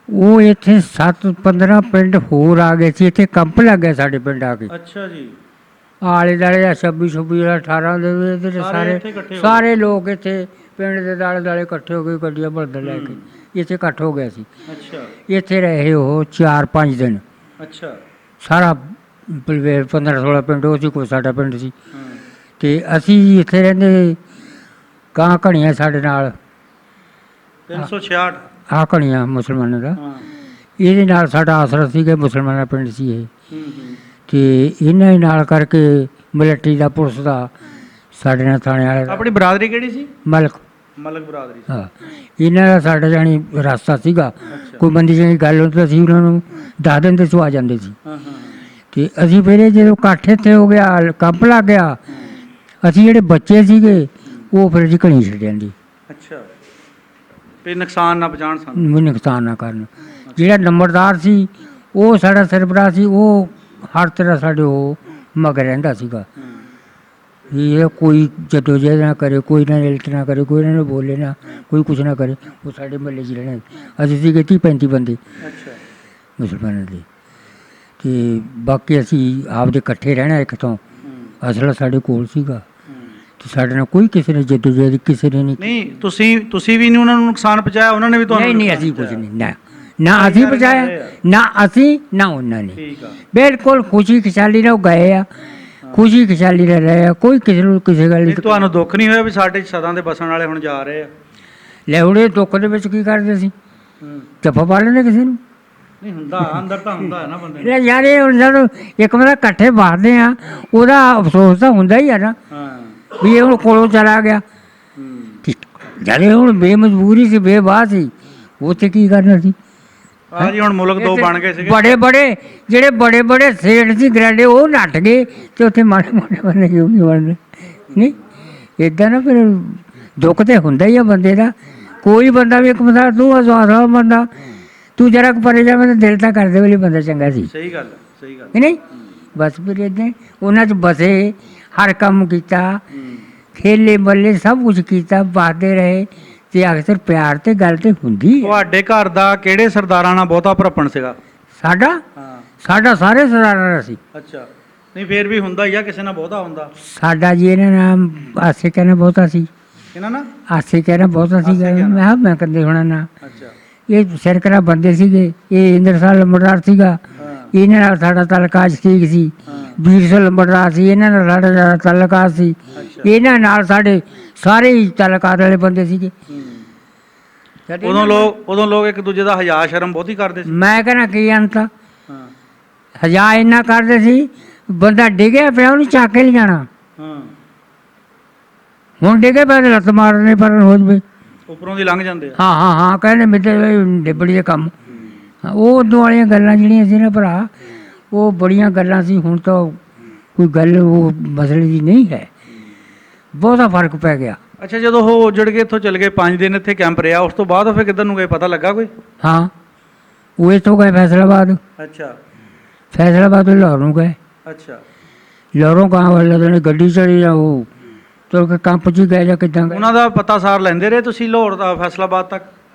S3: ਉਹ ਇੱਥੇ 7-15 ਪਿੰਡ ਹੋਰ ਆ ਗਏ ਸੀ। ਇੱਥੇ ਕੰਪ ਲੱਗ ਗਿਆ ਸਾਡੇ ਪਿੰਡ ਆ ਕੇ।
S2: ਅੱਛਾ ਜੀ।
S3: ਆਲੇ ਦੁਆਲੇ 26 18 ਦੇ ਇੱਧਰ
S2: ਸਾਰੇ ਇੱਥੇ ਇਕੱਠੇ ਹੋ
S3: ਸਾਰੇ ਲੋਕ ਇੱਥੇ ਪਿੰਡ ਦੇ ਦਾਲੇ ਦਾਲੇ ਇਕੱਠੇ ਹੋ ਗਏ, ਗੱਡੀਆਂ ਬਲਦ ਲੈ ਕੇ ਇੱਥੇ ਇਕੱਠ ਹੋ ਗਿਆ ਸੀ।
S2: ਅੱਛਾ,
S3: ਇੱਥੇ ਰਹੇ ਉਹ 4-5 ਦਿਨ।
S2: ਅੱਛਾ।
S3: ਸਾਰਾ ਬਲਵੇਰ 15-16 ਪਿੰਡ ਉਹ ਸੀ, ਕੋਈ ਸਾਡਾ ਪਿੰਡ ਸੀ।
S2: ਹਾਂ,
S3: ਤੇ ਅਸੀਂ ਇੱਥੇ ਰਹਿੰਦੇ ਕਾਂ ਘਣੀਆਂ ਸਾਡੇ ਨਾਲ
S2: 366।
S3: ਆਹ ਘਣੀਆਂ ਮੁਸਲਮਾਨਾਂ ਦਾ,
S2: ਹਾਂ।
S3: ਇਹਦੇ ਨਾਲ ਸਾਡਾ ਆਸਰਾ ਸੀਗਾ। ਮੁਸਲਮਾਨਾਂ ਪਿੰਡ ਸੀ ਇਹ।
S2: ਹੂੰ।
S3: ਤੇ ਇਹਨਾਂ ਦੇ ਨਾਲ ਕਰਕੇ ਮਿਲਟਰੀ ਦਾ, ਪੁਲਿਸ ਦਾ, ਸਾਡੇ ਨਾਲ ਥਾਣੇ ਵਾਲੇ ਦਾ,
S2: ਆਪਣੀ ਬਰਾਦਰੀ ਕਿਹੜੀ ਸੀ?
S3: ਮਲਕ।
S2: ਮਲਕ ਬਰਾਦਰੀ ਸੀ।
S3: ਹਾਂ, ਇਹਨਾਂ ਦਾ ਸਾਡਾ ਜਾਣੀ ਰਸਤਾ ਸੀਗਾ। ਕੋਈ ਬੰਦੀ ਜਿਹੜੀ ਗੱਲ ਹੁੰਦੀ ਤਾਂ ਅਸੀਂ ਉਹਨਾਂ ਨੂੰ ਦੱਸ ਦਿੰਦੇ ਸੀ, ਆ ਜਾਂਦੇ ਸੀ।
S2: ਹਾਂ, ਹਾਂ।
S3: ਤੇ ਅਸੀਂ ਫਿਰ ਇਹ ਜਦੋਂ ਇਕੱਠ ਇੱਥੇ ਹੋ ਗਿਆ, ਕੰਪ ਲੱਗ ਗਿਆ, ਅਸੀਂ ਜਿਹੜੇ ਬੱਚੇ ਸੀਗੇ ਉਹ ਫਿਰ ਅਸੀਂ ਘਣੀ ਛੱਡ ਜਾਂਦੀ
S2: ਅੱਛਾ, ਵੀ ਨੁਕਸਾਨ ਨਾ ਪਹੁੰਚਾਉਣ ਸਾਨੂੰ।
S3: ਵੀ ਨੁਕਸਾਨ ਨਾ ਕਰਨ। ਜਿਹੜਾ ਨੰਬਰਦਾਰ ਸੀ ਉਹ ਸਾਡਾ ਸਰਬਰਾਹ ਸੀ, ਉਹ ਹਰ ਤਰ੍ਹਾਂ ਸਾਡੇ ਉਹ ਮਗਰ ਰਹਿੰਦਾ ਸੀਗਾ। ਵੀ ਇਹ ਕੋਈ ਜਦੋਜਹਿਦ ਨਾ ਕਰੇ, ਕੋਈ ਨਾ ਇਲਟ ਨਾ ਕਰੇ, ਕੋਈ ਇਹਨਾਂ ਨੂੰ ਬੋਲੇ ਨਾ, ਕੋਈ ਕੁਛ ਨਾ ਕਰੇ। ਉਹ ਸਾਡੇ ਮਹੱਲੇ 'ਚ ਰਹਿਣਾ। ਅਸੀਂ ਸੀਗੇ 30-35 ਬੰਦੇ
S2: ਅੱਛਾ।
S3: ਮੁਸਲਮਾਨਾਂ ਦੇ। ਤੇ ਬਾਕੀ ਅਸੀਂ ਆਪਦੇ ਇਕੱਠੇ ਰਹਿਣਾ ਇੱਕ ਤੋਂ। ਅਸਲਾ ਸਾਡੇ ਕੋਲ ਸੀਗਾ ਤੇ ਸਾਡੇ ਨਾਲ ਕੋਈ ਕਿਸੇ ਨੇ ਜਦੋਜਹਿਦ ਕਿਸੇ ਨੇ ਨਹੀਂ।
S2: ਨਹੀਂ, ਤੁਸੀਂ ਵੀ ਨਹੀਂ ਉਹਨਾਂ ਨੂੰ ਨੁਕਸਾਨ ਪਹੁੰਚਾਇਆ, ਉਹਨਾਂ ਨੇ ਵੀ ਤੁਹਾਨੂੰ?
S3: ਨਹੀਂ, ਅਸੀਂ ਕੁਝ ਨਹੀਂ, ਨਾ ਅਸੀਂ ਪਹੁੰਚਾਇਆ, ਨਾ ਅਸੀਂ ਨਾ ਉਹਨਾਂ ਨੇ।
S2: ਠੀਕ ਆ।
S3: ਬਿਲਕੁਲ ਖੁਸ਼ੀ ਖੁਸ਼ਹਾਲੀ ਨਾਲ ਗਏ ਆ, ਖੁਸ਼ੀ ਖੁਸ਼ਹਾਲੀ ਨਾਲ ਰਹੇ ਆ। ਕੋਈ ਕਿਸੇ ਨੂੰ ਕਿਸੇ ਗੱਲ
S2: ਨਹੀਂ,
S3: ਦੀ।
S2: ਤੁਹਾਨੂੰ ਦੁੱਖ ਨਹੀਂ ਹੋਇਆ ਵੀ ਸਾਡੇ ਸਦਾ ਦੇ ਬਸਣ ਵਾਲੇ ਹੁਣ ਜਾ ਰਹੇ ਆ?
S3: ਲੈ ਉਹਦੇ ਦੁੱਖ ਦੇ ਵਿੱਚ ਕੀ ਕਰਦੇ ਸੀ? ਚੱਪਾ ਪਾ ਲੈਂਦੇ ਕਿਸੇ ਨੂੰ?
S2: ਨਹੀਂ ਹੁੰਦਾ, ਅੰਦਰ ਤਾਂ ਹੁੰਦਾ ਹੈ ਨਾ ਬੰਦੇ ਨੂੰ।
S3: ਲੈ ਯਾਰ, ਇਹ ਹੁਣ ਜਦੋਂ ਇੱਕ ਵਾਰ ਇਕੱਠੇ ਬਾਹਦੇ ਆ, ਉਹਦਾ ਅਫਸੋਸ ਤਾਂ ਹੁੰਦਾ ਹੀ ਆ ਨਾ
S2: ਹਾਂ।
S3: ਵੀ ਇਹ ਹੁਣ ਕੋਲੋਂ ਚਲਾ ਗਿਆ। ਜਦ ਇਹ ਹੁਣ ਬੇਮਜਬੂਰੀ ਸੀ, ਬੇਵਾਹ ਸੀ, ਉੱਥੇ ਕੀ ਕਰਨਾ ਸੀ?
S2: ਆ ਜੀ, ਹੁਣ ਮੁਲਕ ਦੋ ਬਣ ਗਏ ਸੀਗੇ।
S3: ਬੜੇ ਜਿਹੜੇ ਬੜੇ ਸੇਠ ਸੀ ਗਰਾਡੇ, ਉਹ ਨੱਠ ਗਏ ਤੇ ਉੱਥੇ ਮਾੜੇ ਮੋਟੇ ਬੰਦੇ ਕਿਉਂ ਨਹੀਂ ਬਣਦੇ? ਨਹੀਂ ਇੱਦਾਂ ਨਾ, ਫਿਰ ਦੁੱਖ ਤੇ ਹੁੰਦਾ ਹੀ ਆ ਬੰਦੇ ਦਾ। ਕੋਈ ਬੰਦਾ ਵੀ ਇੱਕ ਬੰਦਾ, ਤੂੰ ਹਜ਼ਾਰਾਂ ਬੰਦਾ, ਤੂੰ ਜਰਾ ਕੁ ਪਰੇ ਜਾਵੇਂ ਤਾਂ ਦਿਲ ਤਾਂ ਕਰਦੇ ਵੇਲੇ ਬੰਦਾ ਚੰਗਾ ਸੀ।
S2: ਸਹੀ ਗੱਲ, ਸਹੀ ਗੱਲ।
S3: ਕਿ ਨਹੀਂ? ਬਸ ਫਿਰ ਇੱਦਾਂ ਉਹਨਾਂ 'ਚ ਬਸੇ, ਹਰ ਕੰਮ ਕੀਤਾ, ਖੇਲੇ ਬੱਲੇ ਸਭ ਕੁਝ ਕੀਤਾ, ਬਾਦੇ ਰਹੇ। ਤੇ ਅਕਸਰ ਪਿਆਰ ਤੇ ਗੱਲ ਤੇ ਹੁੰਦੀ ਹੈ।
S2: ਤੁਹਾਡੇ ਘਰ ਦਾ ਕਿਹੜੇ ਸਰਦਾਰਾਂ ਨਾਲ ਬਹੁਤਾ ਭਰਪਣ ਸੀਗਾ?
S3: ਸਾਡਾ
S2: ਹਾਂ।
S3: ਸਾਡਾ ਸਾਰੇ ਸਰਦਾਰਾਂ ਦਾ ਸੀ।
S2: ਅੱਛਾ। ਨਹੀਂ, ਫੇਰ ਵੀ ਹੁੰਦਾ ਹੀ ਆ, ਕਿਸੇ ਨਾਲ ਬਹੁਤਾ ਹੁੰਦਾ।
S3: ਸਾਡਾ ਜੀ ਇਹਨਾਂ ਨਾਮ ਆਸੇ ਕਹਿਣਾ ਬਹੁਤਾ ਸੀ।
S2: ਇਹਨਾਂ ਨਾ?
S3: ਆਸੇ ਕਹਿਣਾ ਬਹੁਤਾ ਸੀਗਾ। ਮੈਂ ਕਹਿੰਦੇ ਹੋਣਾ ਨਾ।
S2: ਅੱਛਾ।
S3: ਇਹ ਸਰਕਰਾ ਬੰਦੇ ਸੀਗੇ। ਇਹ ਇੰਦਰਸਾਲ ਲੰਬੜਦਾਰ ਸੀਗਾ।
S2: ਹਾਂ।
S3: ਇਹਨਾਂ ਨਾਲ ਸਾਡਾ ਤਾਲੁਕਾ ਠੀਕ ਸੀ।
S2: ਹਾਂ।
S3: ਵੀਰ ਸਿੰਘ ਲੰਬੜਦਾਰ ਸੀ, ਇਹਨਾਂ ਨਾਲ ਸਾਡਾ ਜ਼ਿਆਦਾ ਤਾਲੁਕਾ ਸੀ। ਇਹਨਾਂ ਨਾਲ ਸਾਡੇ ਸਾਰੇ ਹੀ ਤਾਲੁਕਾਤ ਵਾਲੇ ਬੰਦੇ ਸੀਗੇ।
S2: ਉਦੋਂ ਲੋਕ ਇੱਕ ਦੂਜੇ ਦਾ ਹਯਾ ਸ਼ਰਮ ਬਹੁਤੀ ਕਰਦੇ ਸੀ।
S3: ਮੈਂ ਕਹਿੰਦਾ ਕੀ ਅੰਤ ਆ?
S2: ਹਾਂ।
S3: ਹਜਾ ਇੰਨਾ ਕਰਦੇ ਸੀ, ਬੰਦਾ ਡਿੱਗਿਆ ਪਿਆ ਉਹਨੂੰ ਚੱਕ ਕੇ ਲਿਜਾਣਾ।
S2: ਹਾਂ।
S3: ਹੁਣ ਡਿੱਗੇ ਪਿਆ ਤੇ ਲੱਤ ਮਾਰਨੇ ਪਰ ਹੋ ਜਵੇ,
S2: ਉੱਪਰੋਂ ਦੀ ਲੰਘ ਜਾਂਦੇ ਆ।
S3: ਹਾਂ ਕਹਿੰਦੇ ਮਿੱਤੇ ਡਿੱਬੜੀ ਦੇ ਕੰਮ। ਉਹ ਉਦੋਂ ਵਾਲੀਆਂ ਗੱਲਾਂ ਜਿਹੜੀਆਂ ਸੀ ਨਾ ਭਰਾ, ਉਹ ਬੜੀਆਂ ਗੱਲਾਂ ਸੀ। ਹੁਣ ਤਾਂ ਕੋਈ ਗੱਲ ਉਹ ਮਸਲੇ ਦੀ ਨਹੀਂ ਹੈ। ਬਹੁਤਾ ਫਰਕ ਪੈ ਗਿਆ।
S2: ਅੱਛਾ, ਜਦੋਂ ਉਹ ਉੱਜੜ ਕੇ ਇੱਥੋਂ ਚਲੇ ਗਏ, 5 ਦਿਨ ਇੱਥੇ ਕੈਂਪ ਰਿਹਾ, ਉਸ ਤੋਂ ਬਾਅਦ ਫਿਰ ਕਿੱਧਰ ਨੂੰ ਗਏ, ਪਤਾ ਲੱਗਾ ਕੋਈ?
S3: ਹਾਂ, ਉਹ ਇੱਥੋਂ ਗਏ ਫੈਸਲਾਬਾਦ।
S2: ਅੱਛਾ।
S3: ਫੈਸਲਾਬਾਦ ਤੋਂ ਲਾਹੌਰ ਨੂੰ ਗਏ।
S2: ਅੱਛਾ।
S3: ਲਾਹੌਰੋਂ ਕਾਂ ਵਾਲੇ ਗੱਡੀ ਚੜੀ ਆ, ਉਹ ਤੁਰ ਕੇ ਕੰਪ 'ਚ ਗਏ ਜਾਂ ਕਿੱਦਾਂ ਗਏ?
S2: ਉਹਨਾਂ ਦਾ ਪਤਾ ਸਾਰ ਲੈਂਦੇ ਰਹੇ ਤੁਸੀਂ ਲਾਹੌਰ ਦਾ ਫੈਸਲਾਬਾਦ ਤੱਕ?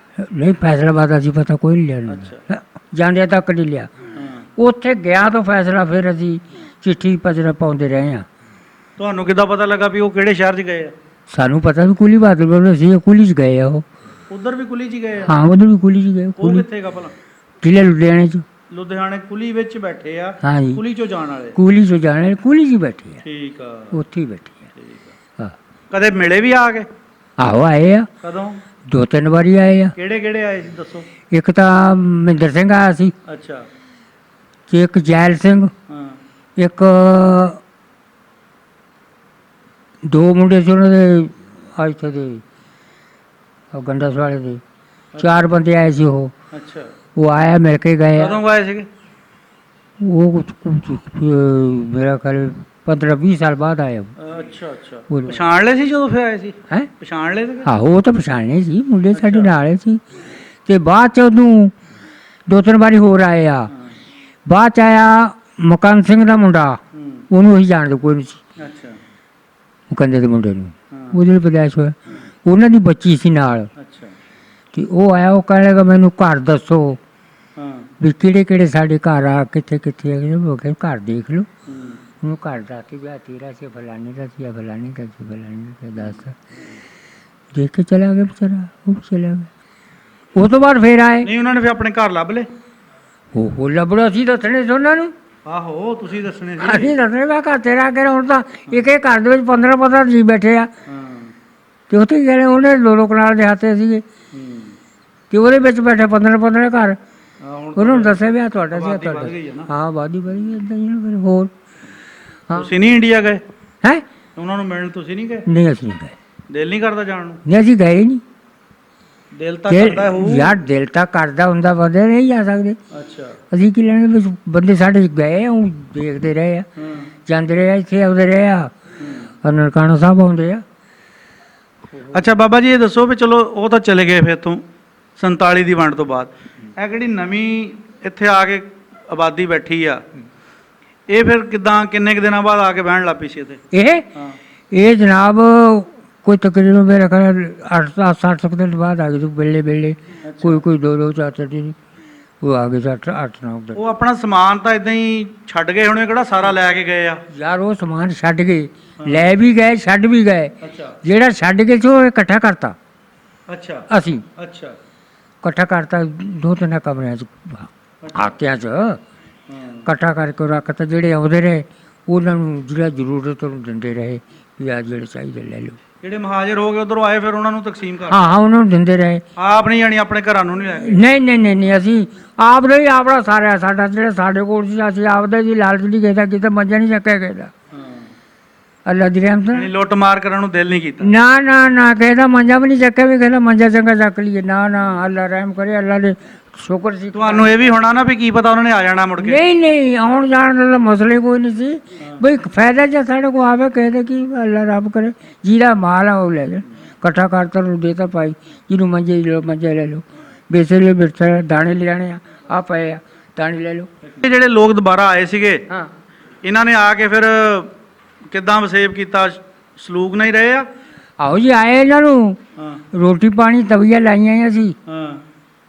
S3: ਨਹੀਂ, ਫੈਸਲਾਬਾਦ ਅਸੀਂ ਪਤਾ ਕੋਈ ਨਹੀਂ ਲਿਆ।
S2: ਅੱਛਾ।
S3: ਜਾਂਦਿਆਂ ਤੱਕ ਨਹੀਂ ਲਿਆ। ਉੱਥੇ ਗਿਆ ਤਾਂ ਫੈਸਲਾ ਫਿਰ ਅਸੀਂ ਚਿੱਠੀ ਪੱਤਰ ਪਾਉਂਦੇ ਰਹੇ ਹਾਂ।
S2: ਤੁਹਾਨੂੰ ਕਿੱਦਾਂ ਪਤਾ ਲੱਗਾ ਵੀ ਉਹ ਕਿਹੜੇ ਸ਼ਹਿਰ 'ਚ ਗਏ ਆ?
S3: ਸਾਨੂੰ ਪਤਾ ਵੀ ਕੁਲੀ ਬਾਦਲ ਬੋਲੇ ਸੀ, ਕੁਲੀ 'ਚ ਗਏ ਆ ਉਹ।
S2: ਉਧਰ ਵੀ ਕੁਲੀ 'ਚ ਗਏ ਆ?
S3: ਹਾਂ, ਉਧਰ ਵੀ ਕੁਲੀ 'ਚ ਗਏ।
S2: ਉਹ
S3: ਕੁਲੀ
S2: ਕਿੱਥੇ ਗਾ ਭਲਾ?
S3: ਜ਼ਿਲ੍ਹੇ ਲੁਧਿਆਣੇ 'ਚ।
S2: ਲੁਧਿਆਣੇ ਕੁਲੀ ਵਿੱਚ ਬੈਠੇ ਆ?
S3: ਹਾਂ ਜੀ,
S2: ਕੁਲੀ 'ਚੋਂ ਜਾਣ ਵਾਲੇ?
S3: ਕੁਲੀ 'ਚੋਂ ਜਾਣ ਵਾਲੇ ਕੁਲੀ 'ਚ ਹੀ ਬੈਠੇ ਆ।
S2: ਠੀਕ ਆ।
S3: ਉੱਥੇ ਹੀ ਬੈਠੇ ਆ।
S2: ਠੀਕ ਆ।
S3: ਹਾਂ,
S2: ਕਦੇ ਮਿਲੇ ਵੀ ਆ ਕੇ?
S3: ਆਹੋ ਆਏ ਆ,
S2: ਕਦੋਂ?
S3: 2-3 ਵਾਰੀ ਆਏ ਆ।
S2: ਕਿਹੜੇ ਆਏ ਸੀ ਦੱਸੋ?
S3: ਇੱਕ ਤਾਂ ਮਹਿੰਦਰ ਸਿੰਘ ਆਇਆ ਸੀ,
S2: ਅੱਛਾ।
S3: ਤੇ ਇੱਕ ਜੈਲ ਸਿੰਘ,
S2: ਹਾਂ।
S3: ਇੱਕ 2 ਮੁੰਡੇ ਸੀ ਉਹਨਾਂ ਦੇ ਇੱਥੇ ਦੇ ਗੰਡਾ ਸਵਾਲੇ ਦੇ। 4 ਬੰਦੇ ਆਏ ਸੀ ਉਹ।
S2: ਅੱਛਾ।
S3: ਉਹ ਆਇਆ, ਮਿਲ ਕੇ ਗਏ ਆ।
S2: ਕਦੋਂ ਆਏ ਸੀਗੇ?
S3: वो मेरा ख्याल 15-20 साल बाद आया
S2: ਅੱਛਾ ਅੱਛਾ
S3: ਉਹ।
S2: ਪਛਾਣ ਲਏ ਸੀ ਜਦੋਂ ਫਿਰ ਆਏ ਸੀ?
S3: ਹੈ।
S2: ਪਛਾਣ ਲਏ ਸੀ?
S3: ਆਹੋ ਉਹ ਤਾਂ ਪਛਾਣਨੇ ਸੀ, ਮੁੰਡੇ ਸਾਡੇ ਨਾਲ ਸੀ। ਤੇ ਬਾਅਦ ਚ ਉਹਨੂੰ 2-3 ਵਾਰੀ ਹੋਰ ਆਏ ਆ। ਬਾਅਦ ਚ ਆਇਆ ਮਕਾਨ ਸਿੰਘ ਦਾ ਮੁੰਡਾ, ਉਹਨੂੰ ਅਸੀਂ ਜਾਣਦੇ ਕੋਈ ਨਹੀਂ ਸੀ,
S2: ਅੱਛਾ
S3: ਮੁਕੰਦੇ ਦੇ ਮੁੰਡੇ ਨੂੰ।
S2: ਹਾਂ।
S3: ਉਹਦੇ ਲਈ ਪਦਾਇਸ਼ ਹੋਇਆ, ਉਹਨਾਂ ਦੀ ਬੱਚੀ ਸੀ ਨਾਲ।
S2: ਅੱਛਾ
S3: ਤੇ ਉਹ ਆਇਆ, ਉਹ ਕਹਿਣ ਲੱਗਾ ਮੈਨੂੰ ਘਰ ਦੱਸੋ
S2: ਹਾਂ
S3: ਵੀ ਕਿਹੜੇ ਕਿਹੜੇ ਸਾਡੇ ਘਰ ਆ, ਕਿੱਥੇ ਕਿੱਥੇ ਹੈਗੇ। ਉਹ ਕਹਿੰਦੇ ਘਰ ਦੇਖ ਲਓ।
S2: ਹੂੰ।
S3: ਉਹਨੂੰ ਘਰ ਦੱਸ ਕੇ ਵਿਆਹ ਤੇਰਾ ਸੀ, ਫਲਾਣੇ ਦਾ ਸੀ, ਫਲਾਣੇ ਦਾ ਸੀ, ਫਲਾਣੇ ਦਾ ਦੱਸ ਦੇਖ ਕੇ ਚਲਾ ਗਿਆ ਬੇਚਾਰਾ, ਉਹ ਵੀ ਚਲਾ ਗਿਆ। ਉਹ ਤੋਂ ਬਾਅਦ ਫੇਰ ਆਏ,
S2: ਨਹੀਂ ਉਹਨਾਂ ਨੇ ਫਿਰ ਆਪਣੇ ਘਰ ਲੱਭ ਲਏ?
S3: ਉਹ ਲੱਭਣਾ ਸੀ ਦੱਸਣੇ ਸੀ ਉਹਨਾਂ ਨੂੰ,
S2: ਆਹੋ ਤੁਸੀਂ ਦੱਸਣੇ ਸੀ।
S3: ਅਸੀਂ ਦੱਸਣੇ ਮੈਂ ਘਰ ਤੇਰਾ ਕਿ ਹੁਣ ਤਾਂ ਇੱਕ ਇੱਕ ਘਰ ਦੇ ਵਿੱਚ 15-15 ਜੀ ਬੈਠੇ ਆ।
S2: ਹਾਂ।
S3: ਤੇ ਉੱਥੇ ਗਏ ਉਹਨੇ ਦੋ ਕਨਾਲ ਦੇ ਹੱਥੇ ਸੀਗੇ, ਤੇ ਉਹਦੇ ਵਿੱਚ ਬੈਠੇ 15-15 ਘਰ।
S2: ਹੁਣ
S3: ਉਹਨੂੰ ਦੱਸਿਆ ਵੀ ਆ ਤੁਹਾਡਾ ਸੀ,
S2: ਆਬਾਦੀ ਵੱਧ
S3: ਤੁਹਾਡਾ।
S2: ਗਈ ਹੈ ਨਾ।
S3: ਹਾਂ ਆਬਾਦੀ ਵਧੀ ਏਦਾਂ ਹੀ ਆ ਫਿਰ ਹੋਰ। ਹਾਂ
S2: ਤੁਸੀਂ ਨਹੀਂ ਇੰਡੀਆ ਗਏ?
S3: ਹੈ।
S2: ਉਹਨਾਂ ਨੂੰ ਮਿਲਣ ਤੁਸੀਂ ਨਹੀਂ ਗਏ?
S3: ਨਹੀਂ ਅਸੀਂ ਨਹੀਂ ਗਏ,
S2: ਦਿਲ ਨਹੀਂ ਕਰਦਾ ਜਾਣ ਨੂੰ?
S3: ਨਹੀਂ ਅਸੀਂ ਗਏ ਨਹੀਂ।
S2: ਦਿਲ ਤਾਂ ਕਰਦਾ ਹੋਊ।
S3: ਯਾਰ ਦਿਲ ਤਾਂ ਕਰਦਾ ਹੁੰਦਾ, ਬੰਦੇ ਨਹੀਂ ਜਾ ਸਕਦੇ।
S2: ਅੱਛਾ।
S3: ਅਸੀਂ ਕੀ ਲੈਣੇ ਵਿੱਚ, ਬੰਦੇ ਸਾਡੇ ਗਏ ਆ, ਉਹ ਦੇਖਦੇ ਰਹੇ ਆ,
S2: ਹਾਂ।
S3: ਜਾਂਦੇ ਰਹੇ ਆ, ਇੱਥੇ ਆਉਂਦੇ ਰਹੇ ਆ, ਨਨਕਾਣਾ ਸਾਹਿਬ ਆਉਂਦੇ ਆ।
S2: ਅੱਛਾ ਬਾਬਾ ਜੀ ਇਹ ਦੱਸੋ ਵੀ ਚਲੋ ਉਹ ਤਾਂ ਚਲੇ ਗਏ ਫਿਰ ਤੋਂ 47 ਦੀ ਵੰਡ ਤੋਂ ਬਾਅਦ, ਇਹ ਕਿਹੜੀ ਨਵੀਂ ਇੱਥੇ ਆ ਕੇ ਆਬਾਦੀ ਬੈਠੀ ਆ, ਇਹ ਫਿਰ ਕਿਦਾਂ ਕਿੰਨੇ ਕੁ ਦਿਨਾਂ ਬਾਅਦ ਆ ਕੇ ਬਹਿਣ ਲੱਗ ਪਈ ਸੀ ਇੱਥੇ?
S3: ਇਹ
S2: ਹਾਂ।
S3: ਇਹ ਜਨਾਬ ਕੋਈ ਤਕਰੀਬਨ ਮੇਰਾ ਖਿਆਲ 8-7 ਦਿਨ ਬਾਅਦ ਆ ਗਏ। ਤੂੰ ਵੇਲੇ ਵੇਲੇ ਕੋਈ 2-2 4-4 ਦਿਨ ਉਹ ਆ ਗਏ, 8-9 ਦਿਨ।
S2: ਉਹ ਆਪਣਾ ਸਮਾਨ ਤਾਂ ਇਦਾਂ ਹੀ ਛੱਡ ਗਏ ਹੋਣੇ, ਕਿਹੜਾ ਸਾਰਾ ਲੈ ਕੇ ਗਏ ਆ?
S3: ਯਾਰ ਉਹ ਸਮਾਨ ਛੱਡ ਗਏ, ਲੈ ਵੀ ਗਏ, ਛੱਡ ਵੀ ਗਏ।
S2: ਅੱਛਾ
S3: ਜਿਹੜਾ ਛੱਡ ਕੇ ਸੀ ਉਹ ਇਕੱਠਾ ਕਰਤਾ
S2: ਅੱਛਾ
S3: ਅਸੀਂ,
S2: ਅੱਛਾ।
S3: ਇਕੱਠਾ ਕਰਤਾ 2-3 ਕਮਰਿਆਂ 'ਚ, ਹਾਤਿਆਂ 'ਚ ਇਕੱਠਾ ਕਰਕੇ ਰੱਖਤਾ। ਜਿਹੜੇ ਆਉਂਦੇ ਰਹੇ ਉਹਨਾਂ ਨੂੰ ਜਿਹੜਾ ਜ਼ਰੂਰਤ ਉਹਨੂੰ ਦਿੰਦੇ ਰਹੇ ਵੀ ਆ ਜਿਹੜੇ ਚਾਹੀਦੇ ਲੈ ਲਓ।
S2: ਜਿਹੜੇ ਮਹਾਜਰ ਹੋ ਗਏ ਉਧਰੋਂ ਆਏ ਫਿਰ ਉਹਨਾਂ ਨੂੰ ਤਕਸੀਮ ਕਰ?
S3: ਹਾਂ ਉਹਨਾਂ ਨੂੰ ਦਿੰਦੇ ਰਹੇ।
S2: ਆਪ ਨਹੀਂ ਜਾਣੀ ਆਪਣੇ ਘਰਾਂ ਨੂੰ ਨਹੀਂ ਲੈ ਗਏ?
S3: ਨਹੀਂ ਅਸੀਂ ਆਪ ਦਾ ਹੀ ਆਪਣਾ ਸਾਰਾ ਸਾਡਾ ਜਿਹੜਾ ਸਾਡੇ ਕੋਲ ਸੀ, ਅਸੀਂ ਆਪਦਾ ਜੀ ਲਾਲਚ ਨਹੀਂ ਕੀਤਾ, ਕਿਤੇ ਮੰਜਾ ਨਹੀਂ ਚੱਕਿਆ ਗਿਆ। ਅੱਲਾ ਦੀ ਰਹਿਮਤ ਨਾਲ।
S2: ਨਹੀਂ ਲੁੱਟ ਮਾਰ ਕਰਨ ਨੂੰ ਦਿਲ ਨਹੀਂ ਕੀਤਾ?
S3: ਨਾ ਕਹਿੰਦਾ ਮੰਜਾ ਵੀ ਨਹੀਂ ਚੱਕਿਆ, ਵੀ ਕਹਿੰਦਾ ਮੰਜਾ ਚੰਗਾ ਚੱਕ ਲਈਏ। ਨਾ ਅੱਲਾ ਰਹਿਮ ਕਰੇ, ਅੱਲਾ ਦੇ ਸ਼ੁਕਰ ਸੀ।
S2: ਤੁਹਾਨੂੰ ਇਹ ਵੀ ਹੋਣਾ ਨਾ ਵੀ ਕੀ ਪਤਾ ਉਹਨਾਂ ਨੇ ਆ ਜਾਣਾ ਮੁੜ ਕੇ?
S3: ਨਹੀਂ ਆਉਣ ਜਾਣ ਦਾ ਮਸਲੇ ਕੋਈ ਨਹੀਂ ਸੀ, ਬਈ ਫਾਇਦਾ ਜੇ ਸਾਡੇ ਕੋਲ ਆਵੇ, ਕਹਿੰਦੇ ਕਿ ਅੱਲਾ ਰੱਬ ਕਰੇ ਜਿਹਦਾ ਮਾਲ ਆ ਉਹ ਲੈ ਲੈ। ਇਕੱਠਾ ਕਰਤਾ ਨੂੰ ਦੇਤਾ ਭਾਈ, ਜਿਹਨੂੰ ਮੰਜੇ ਲਓ ਮੰਜੇ ਲੈ ਲਓ, ਬੇਸੇ ਲੈ ਬਿਰਸੇ ਦਾਣੇ ਲਿਆਣੇ ਆ ਪਏ ਆ, ਦਾਣੇ ਲੈ ਲਓ।
S2: ਇਹ ਜਿਹੜੇ ਲੋਕ ਦੁਬਾਰਾ ਆਏ ਸੀਗੇ,
S3: ਹਾਂ
S2: ਇਹਨਾਂ ਨੇ ਆ ਕੇ ਫਿਰ ਕਿੱਦਾਂ ਵਸੇਬ ਕੀਤਾ? ਸਲੂਕ ਨਹੀਂ ਰਹੇ ਆ?
S3: ਆਓ ਜੀ ਆਏ ਇਹਨਾਂ ਨੂੰ
S2: ਹਾਂ
S3: ਰੋਟੀ ਪਾਣੀ ਤਵੀਆਂ ਲਾਈਆਂ ਅਸੀਂ,
S2: ਹਾਂ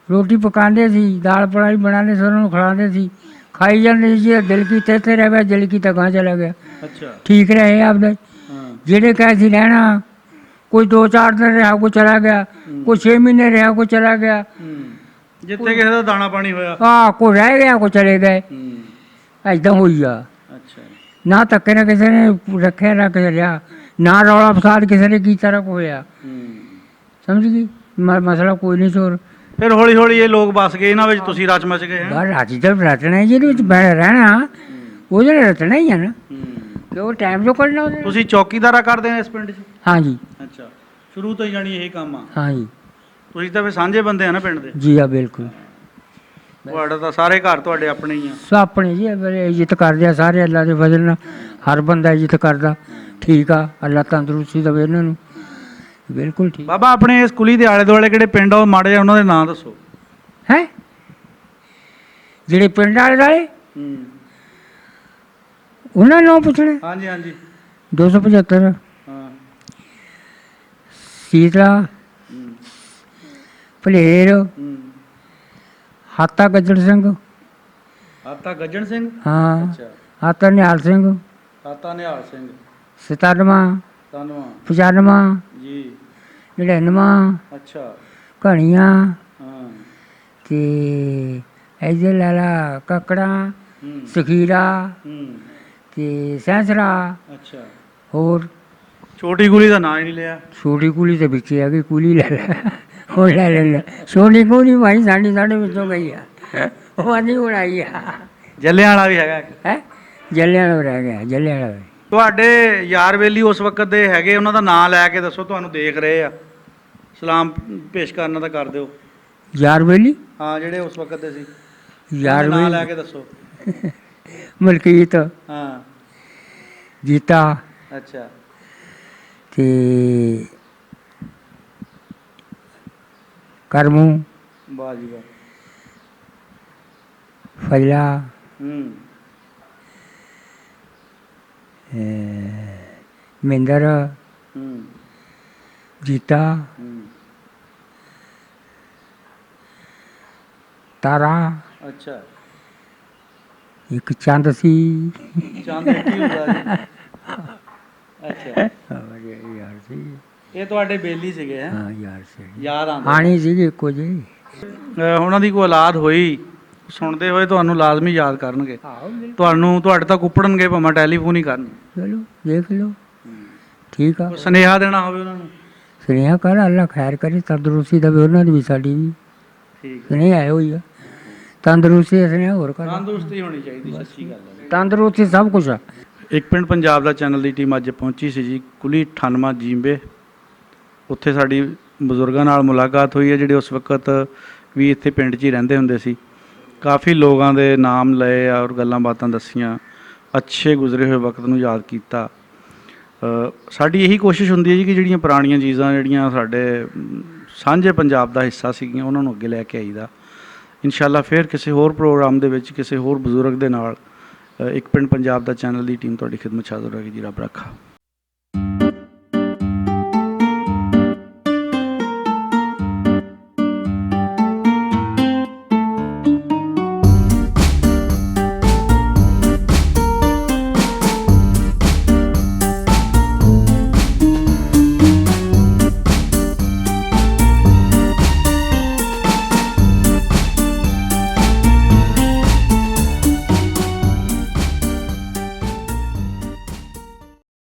S3: ਰੋਟੀ ਪਕਾਉਂਦੇ ਸੀ, ਦਾਲ ਪੜਾਈ ਬਣਾਉਂਦੇ ਸੀ, ਉਹਨਾਂ ਨੂੰ ਖਿਲਾਉਂਦੇ ਸੀ, ਖਾਈ ਜਾਂਦੇ ਸੀ। ਜੇ ਦਿਲ ਕੀਤਾ ਇੱਥੇ ਰਹਿ ਪਿਆ, ਦਿਲ ਕੀਤਾ ਗਾਂ ਚਲਾ ਗਿਆ।
S2: ਅੱਛਾ।
S3: ਠੀਕ ਰਹੇ ਆਪਦਾ।
S2: ਹਾਂ
S3: ਜਿਹੜੇ ਕਹੇ ਸੀ ਰਹਿਣਾ, ਕੋਈ 2-4 ਦਿਨ ਰਿਹਾ, ਕੋਈ ਚਲਾ ਗਿਆ, ਕੋਈ 6 ਮਹੀਨੇ ਰਿਹਾ, ਕੋਈ ਚਲਾ ਗਿਆ।
S2: ਜਿੱਥੇ ਕਿਸੇ ਦਾ ਦਾਣਾ ਪਾਣੀ ਹੋਇਆ।
S3: ਕੋਈ ਰਹਿ ਗਿਆ, ਕੋਈ ਚਲੇ ਗਏ। ਏਦਾਂ ਹੋਈ ਆ।
S2: ਅੱਛਾ।
S3: ਨਾ ਧੱਕੇ ਨਾ ਕਿਸੇ ਨੇ ਰੱਖਿਆ, ਨਾ ਕਿਸੇ ਰਿਹਾ, ਨਾ ਰੌਲਾ ਫਸਾਦ ਕਿਸੇ ਨੇ ਕੀਤਾ, ਨਾ ਕੋਈ ਹੋਇਆ। ਸਮਝ ਗਈ ਮਸਲਾ ਕੋਈ ਨਹੀਂ ਚੋਰ।
S2: ਫਿਰ ਹੌਲੀ ਹੌਲੀ ਇਹ ਲੋਕ ਵਸ ਗਏ, ਇਹਨਾਂ ਵਿੱਚ ਤੁਸੀਂ ਰਚ ਮਚ ਗਏ ਹੈ?
S3: ਬਾਹਰ ਰਾਜੀ ਤਾਂ ਰਚਣਾ ਹੀ, ਜਿਹਦੇ ਵਿੱਚ ਰਹਿਣਾ ਉਹਦੇ ਨਾਲ ਰਚਣਾ ਹੀ ਆ ਨਾ, ਕਿ ਉਹ ਟਾਈਮ ਜੋ ਕੱਢਣਾ ਉਹਦੇ।
S2: ਤੁਸੀਂ ਚੌਕੀਦਾਰਾ ਕਰਦੇ ਆ ਇਸ ਪਿੰਡ 'ਚ?
S3: ਹਾਂਜੀ
S2: ਅੱਛਾ, ਸ਼ੁਰੂ ਤੋਂ ਹੀ ਜਾਣੀ ਇਹ ਕੰਮ ਆ?
S3: ਹਾਂਜੀ
S2: ਤੁਸੀਂ ਤਾਂ ਫਿਰ ਸਾਂਝੇ ਬੰਦੇ ਆ ਨਾ ਪਿੰਡ ਦੇ?
S3: ਜੀ ਆ ਬਿਲਕੁਲ।
S2: ਤੁਹਾਡਾ ਤਾਂ ਸਾਰੇ ਘਰ ਤੁਹਾਡੇ ਆਪਣੇ ਹੀ ਆ?
S3: ਸੋ ਆਪਣੇ ਜੀ ਮੇਰੇ ਇੱਜ਼ਤ ਕਰਦੇ ਆ ਸਾਰੇ, ਅੱਲਾ ਦੇ ਫਜ਼ਲ ਨਾਲ ਹਰ ਬੰਦਾ ਇੱਜ਼ਤ ਕਰਦਾ। ਠੀਕ ਆ, ਅੱਲਾ ਤੰਦਰੁਸਤੀ ਦੇਵੇ ਇਹਨਾਂ ਨੂੰ। ਬਿਲਕੁਲ ਠੀਕ।
S2: ਬਾਬਾ ਆਪਣੇ ਇਸ ਕੁਲੀ ਦੇ ਆਲੇ ਦੁਆਲੇ ਕਿਹੜੇ ਪਿੰਡ ਆ ਉਹ ਮਾੜੇ ਉਹਨਾਂ ਦੇ ਨਾਂ ਦੱਸੋ।
S3: ਹੈ ਜਿਹੜੇ ਪਿੰਡ ਵਾਲੇ ਵਾਲੇ ਉਹਨਾਂ ਨੂੰ ਪੁੱਛਣਾ?
S2: ਹਾਂਜੀ ਹਾਂਜੀ।
S3: 275
S2: ਹਾਂ।
S3: ਸੀਤਲਾ, ਭਲੇਰ, ਹਾਤਾ ਗੱਜਣ ਸਿੰਘ।
S2: ਹਾਤਾ ਗੱਜਣ ਸਿੰਘ?
S3: ਹਾਂ।
S2: ਅੱਛਾ।
S3: ਹਾਤਾ ਨਿਹਾਲ ਸਿੰਘ।
S2: ਹਾਤਾ ਨਿਹਾਲ ਸਿੰਘ।
S3: 97
S2: ਧੰਨਵਾਦ
S3: 95
S2: ਜੀ।
S3: 99
S2: ਅੱਛਾ।
S3: ਘਣੀਆਂ
S2: ਹਾਂ।
S3: ਤੇ ਐਜੇ ਲਾਲਾ ਕੱਕੜਾ, ਸਖੀਰਾ ਤੇ ਸੈਂਸਰਾ।
S2: ਅੱਛਾ।
S3: ਹੋਰ
S2: ਛੋਟੀ ਕੁਲੀ ਦਾ ਨਾਂ ਹੀ ਨਹੀਂ ਲਿਆ।
S3: ਛੋਟੀ ਕੁਲੀ ਦੇ ਵਿੱਚ ਆ ਗਈ, ਕੁਲੀ ਲੈ ਲੈ ਉਹ ਲੈ ਲੈ। ਛੋਟੀ ਕੁਲੀ ਭਾਈ ਸਾਡੇ ਵਿੱਚੋਂ ਗਈ ਆ, ਉਹ ਨਹੀਂ ਬਣਾਈ ਆ।
S2: ਜੱਲਿਆਂ ਵਾਲਾ ਵੀ ਹੈਗਾ ਇੱਕ?
S3: ਹੈ ਜੱਲਿਆਂ ਵਾਲਾ ਰਹਿ ਗਿਆ, ਜੱਲਿਆਂ ਵਾਲਾ।
S2: ਤੁਹਾਡੇ ਯਾਰ ਬੇਲੀ ਉਸ ਵਕਤ ਦੇ ਹੈਗੇ, ਉਹਨਾਂ ਦਾ ਨਾਂ ਲੈ ਕੇ ਦੱਸੋ, ਤੁਹਾਨੂੰ ਦੇਖ ਰਹੇ ਆ, ਸਲਾਮ ਪੇਸ਼ ਕਰਨਾ ਤਾਂ ਕਰ ਦਿਓ।
S3: ਯਾਰ ਬੇਲੀ?
S2: ਹਾਂ ਜਿਹੜੇ ਉਸ ਵਕਤ ਦੇ ਸੀ,
S3: ਯਾਰ
S2: ਨਾਂ
S3: ਬੇਲੀ
S2: ਲੈ ਕੇ ਦੱਸੋ।
S3: ਮਲਕੀਤ,
S2: ਹਾਂ
S3: ਜੀਤਾ
S2: ਅੱਛਾ
S3: ਤੇ ਕਰਮੂ,
S2: ਵਾਹ ਜੀ ਵਾਹ
S3: ਫੈਲਾ,
S2: ਹੂੰ
S3: ਮਹਿੰਦਰ,
S2: ਹੂੰ
S3: ਜੀਤਾ,
S2: ਹੂੰ
S3: ਤਾਰਾ,
S2: ਅੱਛਾ
S3: ਇੱਕ ਚੰਦ ਸੀ।
S2: ਚੰਦ ਕੀ ਹੁੰਦਾ ਜੀ ਅੱਛਾ
S3: ਯਾਰ ਸੀ,
S2: ਇਹ ਤੁਹਾਡੇ ਬੇਲੀ ਸੀਗੇ ਹੈ
S3: ਹਾਂ ਯਾਰ ਸੀ,
S2: ਯਾਦ ਆਉਂਦੇ
S3: ਆਣੀ ਸੀਗੀ ਇੱਕੋ ਜਿਹੀ।
S2: ਉਹਨਾਂ ਦੀ ਕੋਈ ਔਲਾਦ ਹੋਈ ਸੁਣਦੇ ਹੋਏ ਤੁਹਾਨੂੰ ਲਾਜ਼ਮੀ ਯਾਦ ਕਰਨਗੇ, ਤੁਹਾਨੂੰ ਤੁਹਾਡੇ ਤੱਕ ਉਪੜਨਗੇ ਭਾਵੇਂ ਟੈਲੀਫੋਨ ਹੀ ਕਰਨ।
S3: ਚਲੋ ਦੇਖ ਲਓ, ਠੀਕ ਆ।
S2: ਕੋਈ ਸੁਨੇਹਾ ਦੇਣਾ ਹੋਵੇ ਉਹਨਾਂ ਨੂੰ।
S3: ਸੁਨੇਹਾ ਕਰ, ਅੱਲਾ ਖੈਰ ਕਰੇ, ਤੰਦਰੁਸਤੀ ਦੇਵੇ ਉਹਨਾਂ ਦੀ ਵੀ ਸਾਡੀ ਵੀ।
S2: ਠੀਕ
S3: ਸੁਨੇਹਾ ਆਏ ਹੋਈ ਆ, ਤੰਦਰੁਸਤੀ ਸੁਨੇਹਾ ਹੋਰ ਕਰ,
S2: ਤੰਦਰੁਸਤੀ ਹੋਣੀ ਚਾਹੀਦੀ, ਸੱਚੀ ਗੱਲ ਹੈ।
S3: ਤੰਦਰੁਸਤੀ ਸਭ ਕੁਛ ਆ।
S2: ਇੱਕ ਪਿੰਡ ਪੰਜਾਬ ਦਾ ਚੈਨਲ ਦੀ ਟੀਮ ਅੱਜ ਪਹੁੰਚੀ ਸੀ ਜੀ ਕੁਲੀ 98 ਜੀਂਬੇ। ਉੱਥੇ ਸਾਡੀ ਬਜ਼ੁਰਗਾਂ ਨਾਲ ਮੁਲਾਕਾਤ ਹੋਈ ਹੈ ਜਿਹੜੇ ਉਸ ਵਕਤ ਵੀ ਇੱਥੇ ਪਿੰਡ 'ਚ ਹੀ ਰਹਿੰਦੇ ਹੁੰਦੇ ਸੀ। ਕਾਫੀ ਲੋਕਾਂ ਦੇ ਨਾਮ ਲਏ ਔਰ ਗੱਲਾਂ ਬਾਤਾਂ ਦੱਸੀਆਂ, ਅੱਛੇ ਗੁਜ਼ਰੇ ਹੋਏ ਵਕਤ ਨੂੰ ਯਾਦ ਕੀਤਾ। ਸਾਡੀ ਇਹੀ ਕੋਸ਼ਿਸ਼ ਹੁੰਦੀ ਹੈ ਜੀ ਕਿ ਜਿਹੜੀਆਂ ਪੁਰਾਣੀਆਂ ਚੀਜ਼ਾਂ ਜਿਹੜੀਆਂ ਸਾਡੇ ਸਾਂਝੇ ਪੰਜਾਬ ਦਾ ਹਿੱਸਾ ਸੀਗੀਆਂ ਉਹਨਾਂ ਨੂੰ ਅੱਗੇ ਲੈ ਕੇ ਆਈਦਾ। ਇਨਸ਼ਾਅੱਲਾ ਫਿਰ ਕਿਸੇ ਹੋਰ ਪ੍ਰੋਗਰਾਮ ਦੇ ਵਿੱਚ ਕਿਸੇ ਹੋਰ ਬਜ਼ੁਰਗ ਦੇ ਨਾਲ ਇੱਕ ਪਿੰਡ ਪੰਜਾਬ ਦਾ ਚੈਨਲ ਦੀ ਟੀਮ ਤੁਹਾਡੀ ਖਿਦਮਤ 'ਚ ਹਾਜ਼ਰ ਹੋਏਗੀ ਜੀ। ਰੱਬ ਰਾਖਾ।